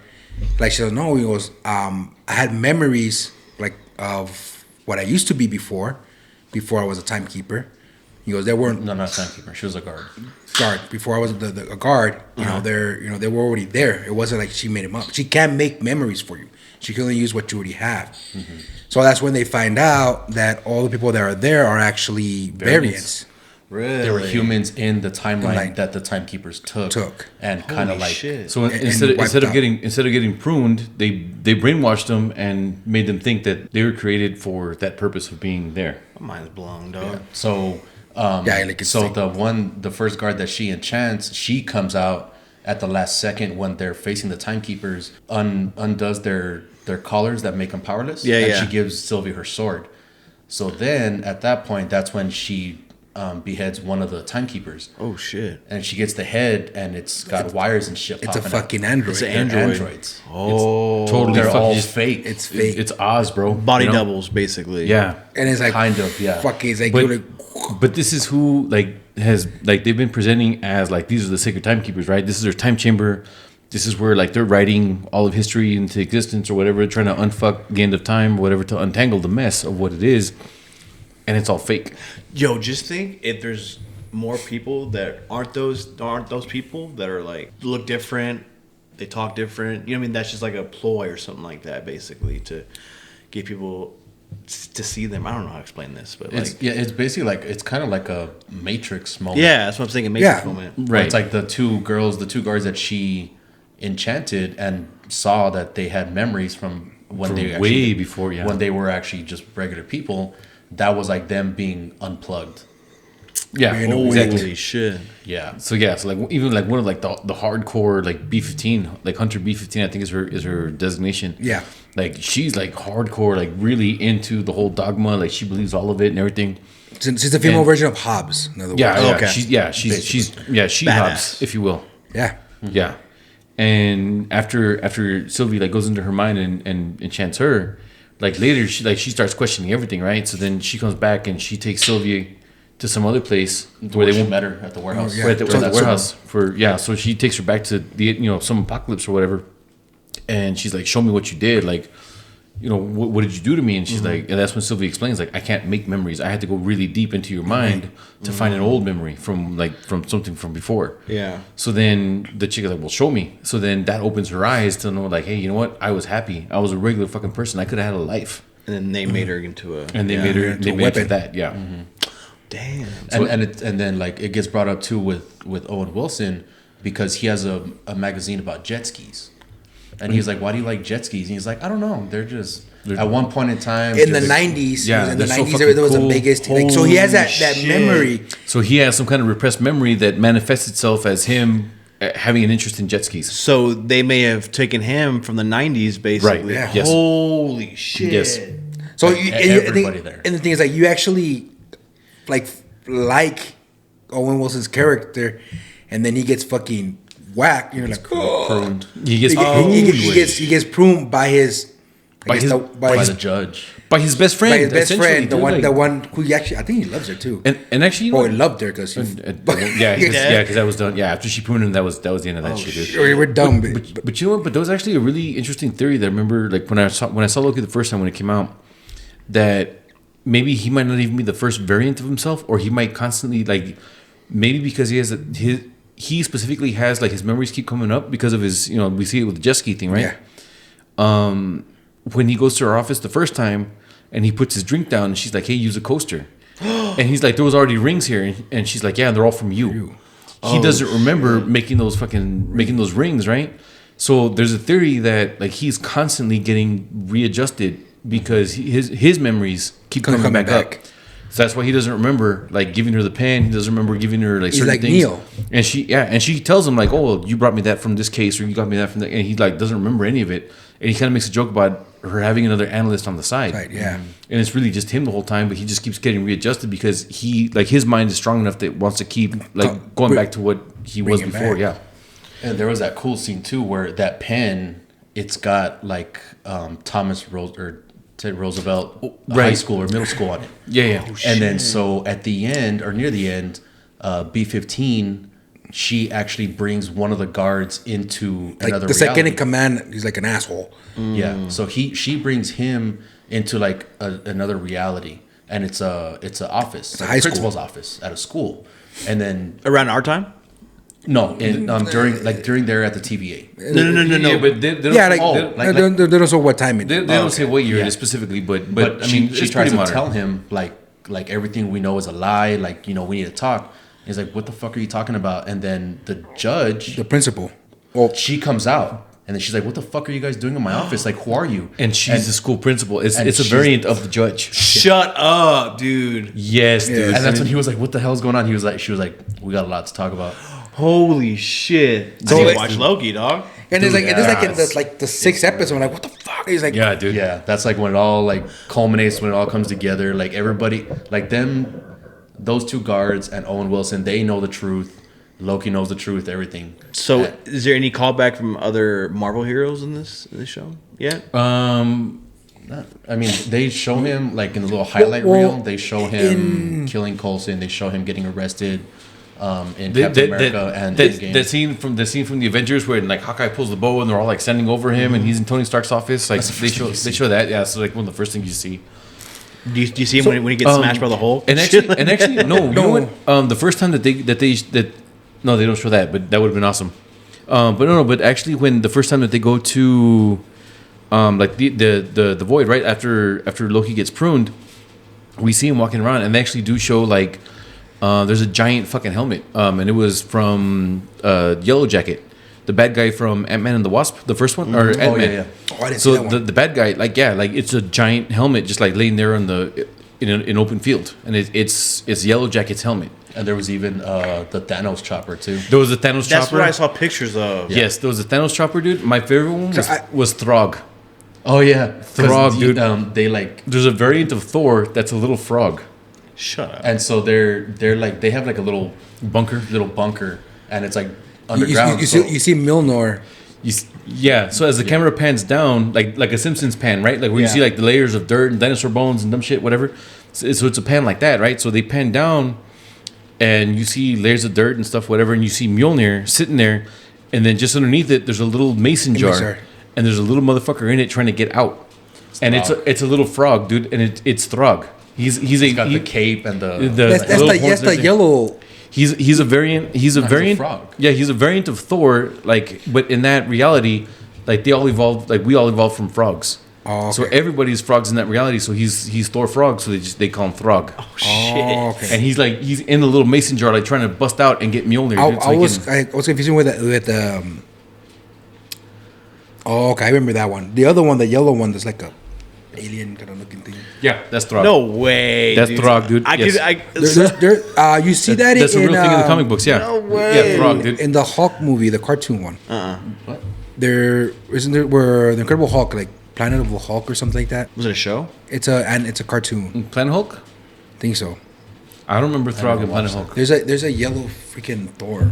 like she doesn't know, he goes, I had memories like of what I used to be before I was a timekeeper. He goes, there weren't No, not timekeeper. She was a guard. before I was a guard. They were already there. It wasn't like she made them up. She can't make memories for you. She can only use what you already have. Mm-hmm. So that's when they find out that all the people that are there are actually variants. Really? There were humans in the timeline Like- that the timekeepers took. And kind of Holy like shit. So And instead wiped of out. getting pruned, they brainwashed them and made them think that they were created for that purpose of being there. My mind's blown, dog. So like it's so sick. the first guard that she enchants, she comes out at the last second when they're facing the timekeepers, undoes their collars that make them powerless. Yeah, and yeah. she gives Sylvie her sword. So then at that point, that's when she beheads one of the timekeepers. Oh shit. And she gets the head, and it's got wires and shit. It's a popping fucking out. android. It's an They're android. androids. Oh, Totally They're fucking all just fake. It's fake. It's Oz, bro. body You know? doubles, basically. Yeah. And it's like Kind of, yeah. fucking it's like, But, you're like but this is who has they've been presenting as like these are the sacred timekeepers, right? This is their time chamber. This is where like they're writing all of history into existence or whatever, trying to unfuck the end of time or whatever to untangle the mess of what it is, and it's all fake. Yo, just think if there's more people that aren't those people that are like look different, they talk different. You know what I mean? That's just like a ploy or something like that, basically, to get people to see them. I don't know how to explain this, but like, It's basically like it's kind of like a Matrix moment. yeah, that's what I'm thinking. Matrix Yeah. moment. Where Right. It's like the two guards that she enchanted and saw that they had memories from when From they way actually, before, yeah. when they were actually just regular people. That was like them being unplugged. Yeah, exactly. Holy shit. Yeah. So like even like one of like the hardcore like B-15, like Hunter B-15, I think is her designation. Yeah. Like she's like hardcore, like really into the whole dogma. Like she believes all of it and everything. she's a female And- version of Hobbes. In other words. Yeah, okay. She's she Badass. Hobbes, if you will. Yeah. Yeah. And after Sylvie like goes into her mind and enchants her, like later she starts questioning everything, right? So then she comes back and she takes Sylvie to some other place where they she won't met her at the warehouse. yeah. right at So- the so- warehouse so she takes her back to the some apocalypse or whatever, and she's like, show me what you did, like, what did you do to me? And she's like, and that's when Sylvie explains, like, I can't make memories, I had to go really deep into your mind to find an old memory from something from before. Yeah. So then the chick is like, well, show me. So then that opens her eyes to know, like, hey, you know what, I was happy, I was a regular fucking person, I could have had a life. And then they made her into a. And they made her into a made her weapon. that. Yeah. Damn. And then like it gets brought up too with Owen Wilson because he has a magazine about jet skis. And he's like, why do you like jet skis? And he's like, I don't know. They're just at one point in time In the just- 90s, Yeah, in the they're so 90s, fucking there was cool. the biggest. Like, so he has that Holy memory. So he has some kind of repressed memory that manifests itself as him having an interest in jet skis. So they may have taken him from the 90s, basically. Right, yeah. Yes. Holy shit. Yes. So Like, everybody there. And the thing is, like, you actually like Owen Wilson's character, and then he gets fucking whacked. You're like, oh. pruned He gets He gets pruned by his By his- by the judge. by his best friend. by his best essentially, friend, the dude, one like- the one who he actually, I think he loves her too. And actually, you know Oh, what? he loved her because yeah, because that was done. Yeah, after she pruned him, that was the end of that shit, dude. we're dumb. But you know what? But there was actually a really interesting theory that I remember, like when I saw Loki the first time when it came out, that maybe he might not even be the first variant of himself, or he might constantly like, maybe because he specifically has like his memories keep coming up because of his, we see it with the jet ski thing, right? Yeah. When he goes to our office the first time and he puts his drink down, and she's like, "Hey, use a coaster." And he's like, "There was already rings here," and she's like, "Yeah, and they're all from you." He doesn't remember making those rings, right? So there's a theory that like he's constantly getting readjusted because his memories keep coming back up. So that's why he doesn't remember like giving her the pen. He doesn't remember giving her like certain things. Neo. And she tells him like, "Oh, well, you brought me that from this case, or you got me that from that," and he like doesn't remember any of it. And he kind of makes a joke about her having another analyst on the side. Right, yeah. And it's really just him the whole time, but he just keeps getting readjusted because he like his mind is strong enough that it wants to keep like going back to what he was before. Yeah. And there was that cool scene too where that pen, it's got like Thomas Ted Roosevelt high school or middle school on it. Yeah. Oh, and then so at the end or near the end, B-15, she actually brings one of the guards into like another the reality. second in command. He's like an asshole. Yeah. So she brings him into like another reality, and it's a office, It's a high school. principal's office at a school, and then Around our time? no, during there at the TVA. No. Yeah, but they don't, Yeah, like, like- they don't know what time it they is. don't say what year it is specifically, but I mean, she it's tries pretty to modern. tell him like everything we know is a lie. Like, we need to talk. He's like, "What the fuck are you talking about?" And then the judge, The principal. Well, she comes out, and then she's like, "What the fuck are you guys doing in my office? Like, who are you?" And she's the school principal. It's a she's- variant of the judge. Shut up, dude. Yes, dude. And that's when he was like, "What the hell's going on?" She was like, "We got a lot to talk about." Holy shit. So I need it- to watch Loki, dog. and it's like in yes. the sixth episode. I'm like, what the fuck? He's like, Yeah, dude. Yeah, that's like when it all like culminates, when it all comes together. Like everybody, like those two guards and Owen Wilson, they know the truth. Loki knows the truth. Everything. So, is there any callback from other Marvel heroes in this show yet? I mean, they show him like in the little highlight reel. They show him killing Coulson. They show him getting arrested in Captain America and Endgame. that scene from the Avengers where like Hawkeye pulls the bow and they're all like standing over him and he's in Tony Stark's office. Like they show that. Yeah, so like one of the first things you see. Do you see him when he gets smashed by the Hulk? And actually, no. You know what? The first time that no, they don't show that, but that would have been awesome. But actually, when the first time that they go to, like the void right after Loki gets pruned, we see him walking around, and they actually do show like there's a giant fucking helmet, and it was from Yellow Jacket, the bad guy from Ant-Man and the Wasp, the first one, or Ant-Man. yeah. oh, I didn't see that So one. the bad guy, like it's a giant helmet, just like laying there in an open field, and it's Yellow Jacket's helmet. And there was even the Thanos chopper too. There was a Thanos That's chopper. what I saw pictures of. Yes, there was a Thanos chopper, dude. My favorite one was Throg. Oh yeah, Throg, dude. They like, There's a variant of Thor that's a little frog. Shut up. and so they're like, they have like a little bunker, and it's like underground. You see Milnor. So as the camera pans down, like a Simpsons pan, right? Like where you Yeah. see like the layers of dirt and dinosaur bones and dumb shit, whatever. So it's a pan like that, right? So they pan down, and you see layers of dirt and stuff, whatever, and you see Mjolnir sitting there, and then just underneath it, there's a little mason jar, and there's a little motherfucker in it trying to get out, and it's a little frog, dude, and it's Throg. He's got the cape and the That's the yellow. He's a variant. He's a variant. frog. Yeah, he's a variant of Thor. Like, but in that reality, like they all evolved. Like we all evolved from frogs. Oh, okay. So everybody's frogs in that reality. So he's Thor frog. So they call him Throg. Oh, shit. Oh, okay. And he's in the little mason jar, like trying to bust out and get Mjolnir. dude, so I he was can- confusing with Oh, okay, I remember that one. The other one, the yellow one, that's like a alien kind of looking thing. yeah, that's Throg. No way. That's Throg, dude. I Yes. You see that That's a in real thing in the comic books. Yeah. No way. Yeah, Throg, dude. in the Hulk movie, the cartoon one. what? There isn't there where the Incredible Hulk, like Planet of the Hulk or something like that. Was it a show? It's a cartoon. Planet Hulk. I think so. I don't remember Throg and Planet watched Hulk. There's a yellow freaking Thor.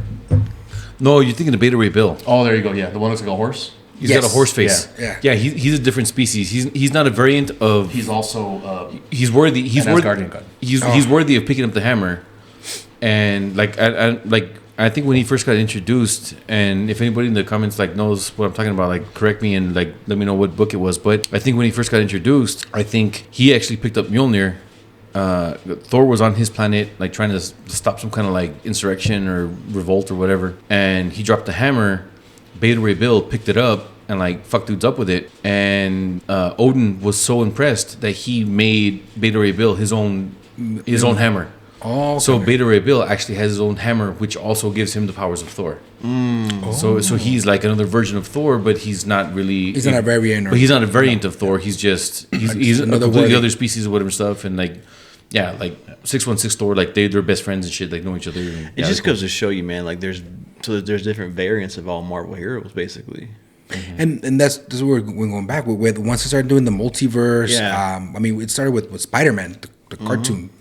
No, you're thinking of Beta Ray Bill. Oh, there you go. Yeah, the one looks like a horse. He's got a Yes. horse face. Yeah. He's a different species. He's not a variant of. He's also He's worthy. He's an worthy. Asgardian god. He's worthy of picking up the hammer. And I think when he first got introduced, and if anybody in the comments like knows what I'm talking about, like correct me and like let me know what book it was. But I think when he first got introduced, I think he actually picked up Mjolnir. Thor was on his planet, like trying to stop some kind of like insurrection or revolt or whatever, and he dropped the hammer. Beta Ray Bill picked it up and like fuck dudes up with it. And Odin was so impressed that he made Beta Ray Bill his own hammer. Oh, So Beta Ray Bill actually has his own hammer, which also gives him the powers of Thor. So he's like another version of Thor, but he's not really. He's not a variant. But he's not a variant of Thor. He's he's a another completely word. other species or whatever stuff, and like. Yeah, like 616 Thor, like they're best friends and shit, like know each other. And, It just goes to show you, man. Like there's different variants of all Marvel heroes, basically. And that's where we're going back with once they started doing the multiverse. Yeah. I mean, it started with Spider-Man, the cartoon,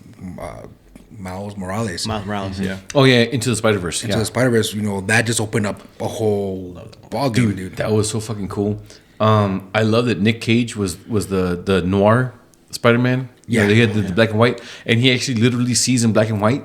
Miles Morales. Miles Morales, yeah. Oh yeah, Into the Spider-Verse. Into the Spider-Verse, that just opened up a whole ball game, dude. That was so fucking cool. I love that Nick Cage was the noir Spider-Man. Yeah. They had the black and white, and he actually literally sees in black and white.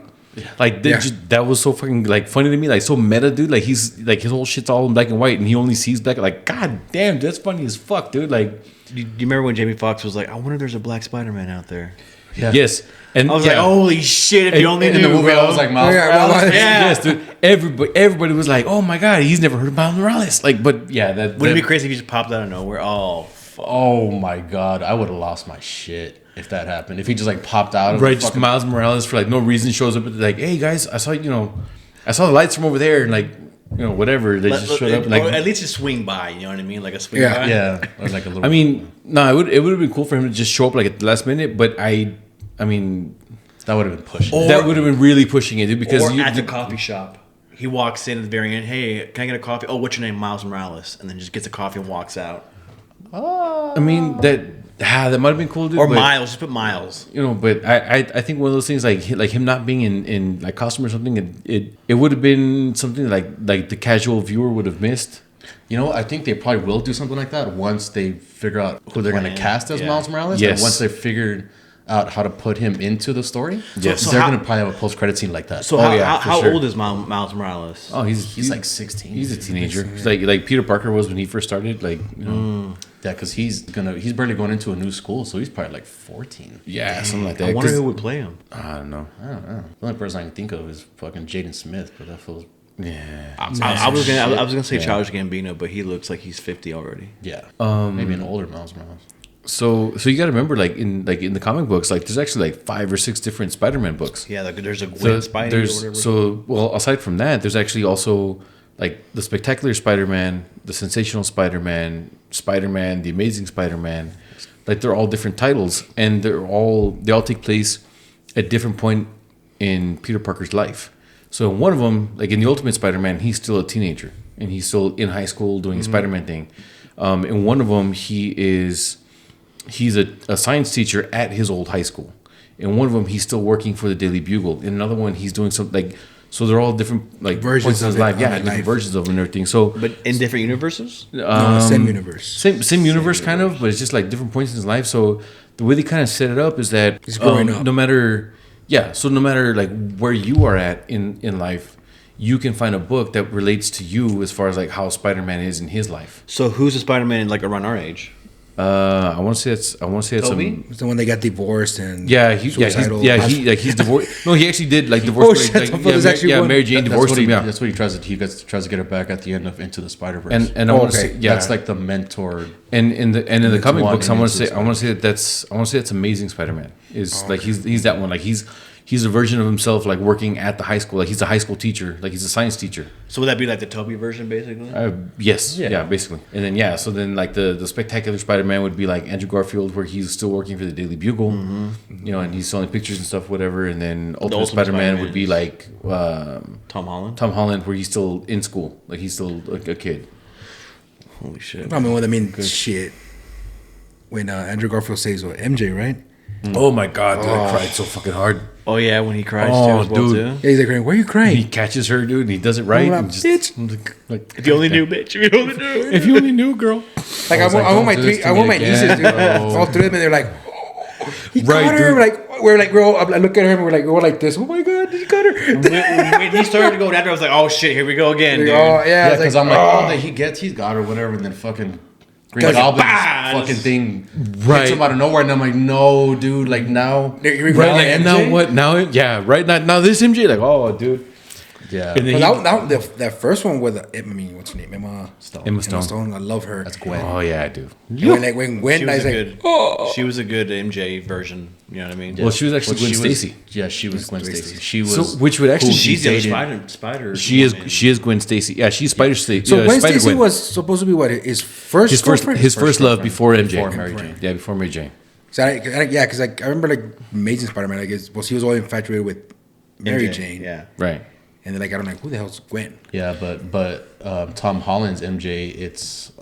Like that was so fucking like funny to me, like so meta, dude. Like he's like his whole shit's all in black and white, and he only sees black. Like, god damn, that's funny as fuck, dude. Like, Do you remember when Jamie Foxx was like, "I wonder if there's a black Spider-Man out there"? Yeah. yes, and I was like, "Holy shit! If you only In knew." the movie, bro. I was like, Miles Yeah, Morales. Morales. yes, dude. Everybody was like, "Oh my god, he's never heard of Miles Morales." Like, but yeah, Wouldn't it be crazy if he just popped out of nowhere? Oh, fuck. Oh my god, I would have lost my shit if that happened. If he just like popped out of right, the just fucking, Miles Morales for like no reason shows up and like, hey guys, I saw the lights from over there, and like whatever, they just showed up. Or Like, at least just swing by. You know what I mean? Like a swing Yeah. by. yeah, or like a little. I mean, no, it would have been cool for him to just show up like at the last minute, but I mean, that would have been pushing. Or- that would have been really pushing it, dude. Because Or at the coffee shop. He walks in at the very end. Hey, can I get a coffee? Oh, what's your name? Miles Morales. And then just gets a coffee and walks out. I mean that might have been cool, dude. Or but, Miles. Just put Miles. but I think one of those things like him not being in like costume or something, it would have been something like the casual viewer would have missed. I think they probably will do something like that once they figure out who they're going to plan. cast as Yeah. Miles Morales. Yes. And once they figured out how to put him into the story, Yes. they're going to probably have a post-credit scene like that. So Oh, yeah, how for sure. old is Miles Morales? Oh, he's like 16. He's a teenager. He's like Peter Parker was when he first started. Like, Yeah, because he's barely going into a new school, so he's probably like 14. yeah, something like that. I wonder 'Cause- who would play him. I don't know. I don't know. The only person I can think of is fucking Jaden Smith, but that feels Yeah. I was gonna say Childish Gambino, but he looks like he's 50 already. yeah. Maybe an older Miles Morales. So you got to remember, like in the comic books, like there's actually like 5 or 6 different Spider-Man books. Yeah, like there's a Gwen So Spidey or there's whatever. well, aside from that, there's actually also like the Spectacular Spider-Man, the Sensational Spider-Man, Spider-Man, the Amazing Spider-Man. Like they're all different titles, and they all take place at different point in Peter Parker's life. So in one of them, like in the Ultimate Spider-Man, he's still a teenager and he's still in high school doing a Spider-Man thing. In one of them, he's a science teacher at his old high school. In one of them, he's still working for the Daily Bugle. In another one, he's doing something like. So they're all different like Versions points in his of it, life. of Yeah, his different life. versions of it and everything. So But in different universes? No, same universe. same universe kind of, but it's just like different points in his life. So the way they kind of set it up is that He's growing up. no matter like where you are at in life, you can find a book that relates to you as far as like how Spider-Man is in his life. So who's the Spider-Man like around our age? I want to say it's Toby? It's the one that got divorced and he's suicidal. he's divorced. No, he actually did like divorce. Oh, shit, I thought there's actually one. Mary Jane divorced him. Yeah, That's what he tries to. He tries to get her back at the end of Into the Spider-Verse. and I want to okay. say That's like the mentor. And in the comic one books, I and want to into say that's Amazing Spider-Man. Like he's that one. Like he's a version of himself, like working at the high school. Like he's a high school teacher. Like he's a science teacher. So would that be like the Toby version, basically? Yes, Yeah. yeah, basically. And then so then like the Spectacular Spider-Man would be like Andrew Garfield, where he's still working for the Daily Bugle, and he's selling pictures and stuff, whatever. And then Ultimate Spider-Man would be like Tom Holland? Tom Holland, where he's still in school, like he's still like a kid. Holy shit. Shit. When Andrew Garfield saves MJ, right? Oh my god, dude, I cried so fucking hard. Oh, yeah, when he cries Oh, too as well, dude. too. Yeah, he's like, why are you He crying? catches her, dude, and he does it right. Hold And up, just, bitch. like, If you only knew, bitch. If you only knew. if you only knew, girl. Like, was like, I want my don't do this three, to I me want my again, nieces, dude. bro. All three of them, they're like, he Right, caught her. dude. We're like, bro, I look at her and we're like this. Oh my god, he caught her. When he started to go after, I was like, oh shit, here we go again, dude. Oh, yeah, Yeah, it's because like, I'm like, he's got her, whatever, and then fucking Green Goblin's bah! fucking thing Right. hits him out of nowhere, and I'm like, no, dude, like now. Here we go. Right, like, and now MJ? what? Now, yeah, right now this MJ, like, oh, dude. Yeah. And then But that first one with what's her name? Emma Emma Stone. I love her. That's Gwen. Oh yeah, I do. When Gwen, She I was was a like, good. She was a good MJ version. You know what I mean? Well, she was actually Gwen Stacy. Yeah, she was Gwen Stacy. Stacy. She was. So which would actually she's the dated- other spider. she woman. is Gwen Stacy. Yeah, she's Spider Stacy. so Gwen Spider Stacy was supposed to be what his first his first girlfriend? love before MJ. Before Mary Jane. Yeah, before Mary Jane. So because I remember like Amazing Spider-Man. Like, he was always infatuated with Mary MJ, Jane. Yeah. Right. And then like I'm like, who the hell's Gwen? Yeah, but Tom Holland's MJ, it's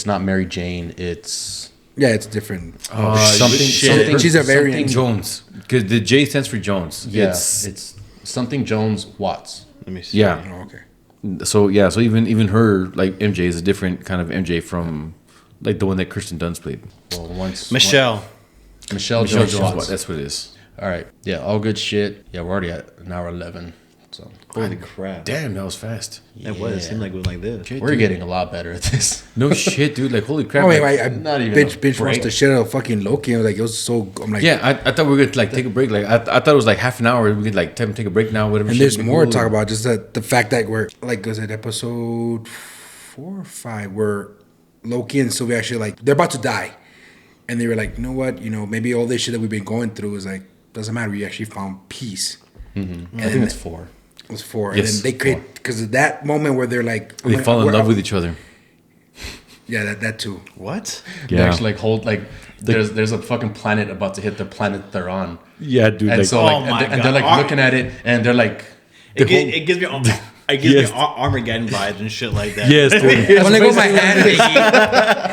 not Mary Jane. It's Yeah, it's different. something. She's a variant. Something Jones, because the J stands for Jones. Yeah, it's something Jones Watts. Let me see. Yeah. Oh, okay. So even her like MJ is a different kind of MJ from like the one that Kirsten Dunst played. Well, Michelle. Michelle Michelle Jones Jones, Watts. that's what it is. All right. Yeah, all good shit. Yeah, we're already at an hour 11. So Holy crap. Damn, that was fast. That was. It seemed like it was like this. we're getting a lot better at this. No shit, dude. Like holy crap. Oh, wait, like- I Not even binge a watched break. the shit out of fucking Loki. I was like, it was so. I'm like, yeah, I thought we were gonna like take a break. Like I thought it was like half an hour. We could like take a break now. Whatever. And shit there's would be more to cool. talk about. Just the fact that we're like, was it episode 4 or 5 where Loki and Sylvie actually like they're about to die, and they were like, you know what, maybe all this shit that we've been going through is like doesn't matter. We actually found peace. I think it's 4. It was 4, Yes, and then they create because of that moment where they're like They fall in love with each other. Yeah, that too. What? They Yeah. actually there's a fucking planet about to hit the planet they're on. Yeah, dude. And Like, so oh my and they're like God. looking at it and they're like It gives me. It gives Yes. me Armageddon vibes and shit like that. yes, dude. When they go my hand,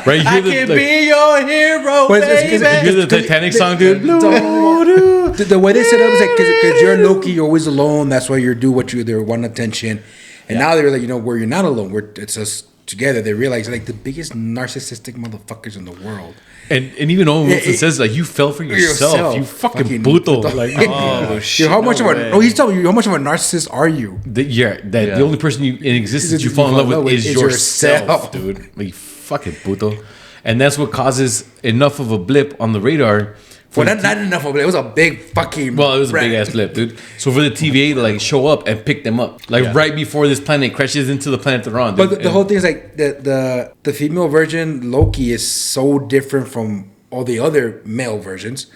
Right I here, can be your hero, But it's- baby. you hear the Titanic song, dude. the way they set up is like because you're Loki, you're always alone. That's why you do what you do, want attention. And now they're like, where you're not alone. It's us together. They realize like the biggest narcissistic motherfuckers in the world. And even Owen Wilson it- says like you fell for yourself. You fucking puto. Like Oh shit! How much no of way. he's telling you how much of a narcissist are you? the only person in existence you fall in love with is yourself, dude. Like fucking puto. And that's what causes enough of a blip on the radar. For Well, the not enough of it. It was a big fucking. Well, it was a rat. big ass blip, dude. So for the TVA to like show up and pick them up, like right before this planet crashes into the planet they're on. But dude. the whole thing is like the female version Loki is so different from all the other male versions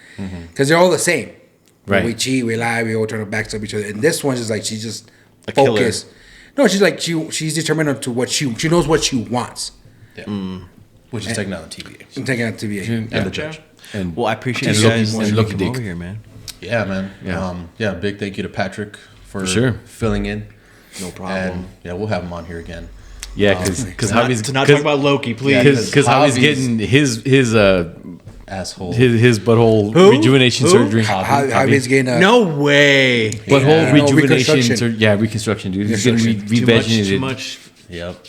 because they're all the same. Right. We cheat, we lie, we all try to backstab each other. And this one's just like she's just A killer. focused. No, she's like she's determined to what she knows what she wants. which is taking out the TVA. I'm taking it to be. And the judge. And Well, I appreciate and you Loki- guys and letting me Loki come dick. over here, man. Yeah, man. Yeah. Big thank you to Patrick for sure. filling in. No problem. And yeah, we'll have him on here again. yeah, because Javi's to not talk about Loki, please. because Javi's Javi's- getting his Asshole. his butthole Who? rejuvenation Who? surgery. Javi's getting a no way. Butthole Yeah. rejuvenation. Reconstruction. Reconstruction, dude. He's getting Reconstruction. revaginated. Too much. Yep.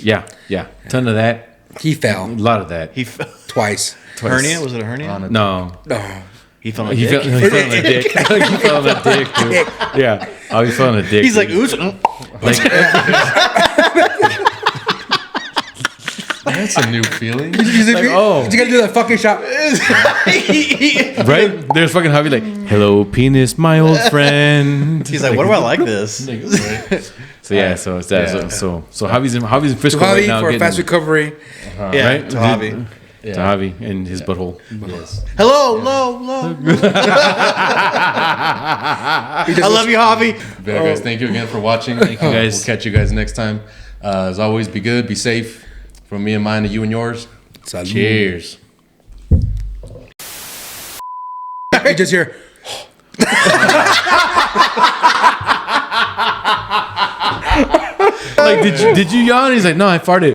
Yeah. Ton of that. he fell A lot of that. He fell. twice. Hernia? Was it a hernia? On a- No. No. He fell on a He dick. fell on a dick. He fell on a dick, dude. Yeah. Oh, he fell on a dick. He's like, dude. ooh. That's a new feeling. oh. You gotta do that fucking shot. Right? There's fucking Javi like, hello, penis, my old friend. He's like, what do I like this? So yeah, so it's that. Yeah. So Javi's in Frisco To right Javi now, for a getting, fast recovery. Yeah, right? to Javi. To Javi and his butthole. Yes. Hello, low. I love you, Javi. But guys, thank you again for watching. Thank you guys. We'll catch you guys next time. As always, be good, be safe. From me and mine to you and yours. Salud. Cheers. You just hear. Like, did you yawn? He's like, no, I farted.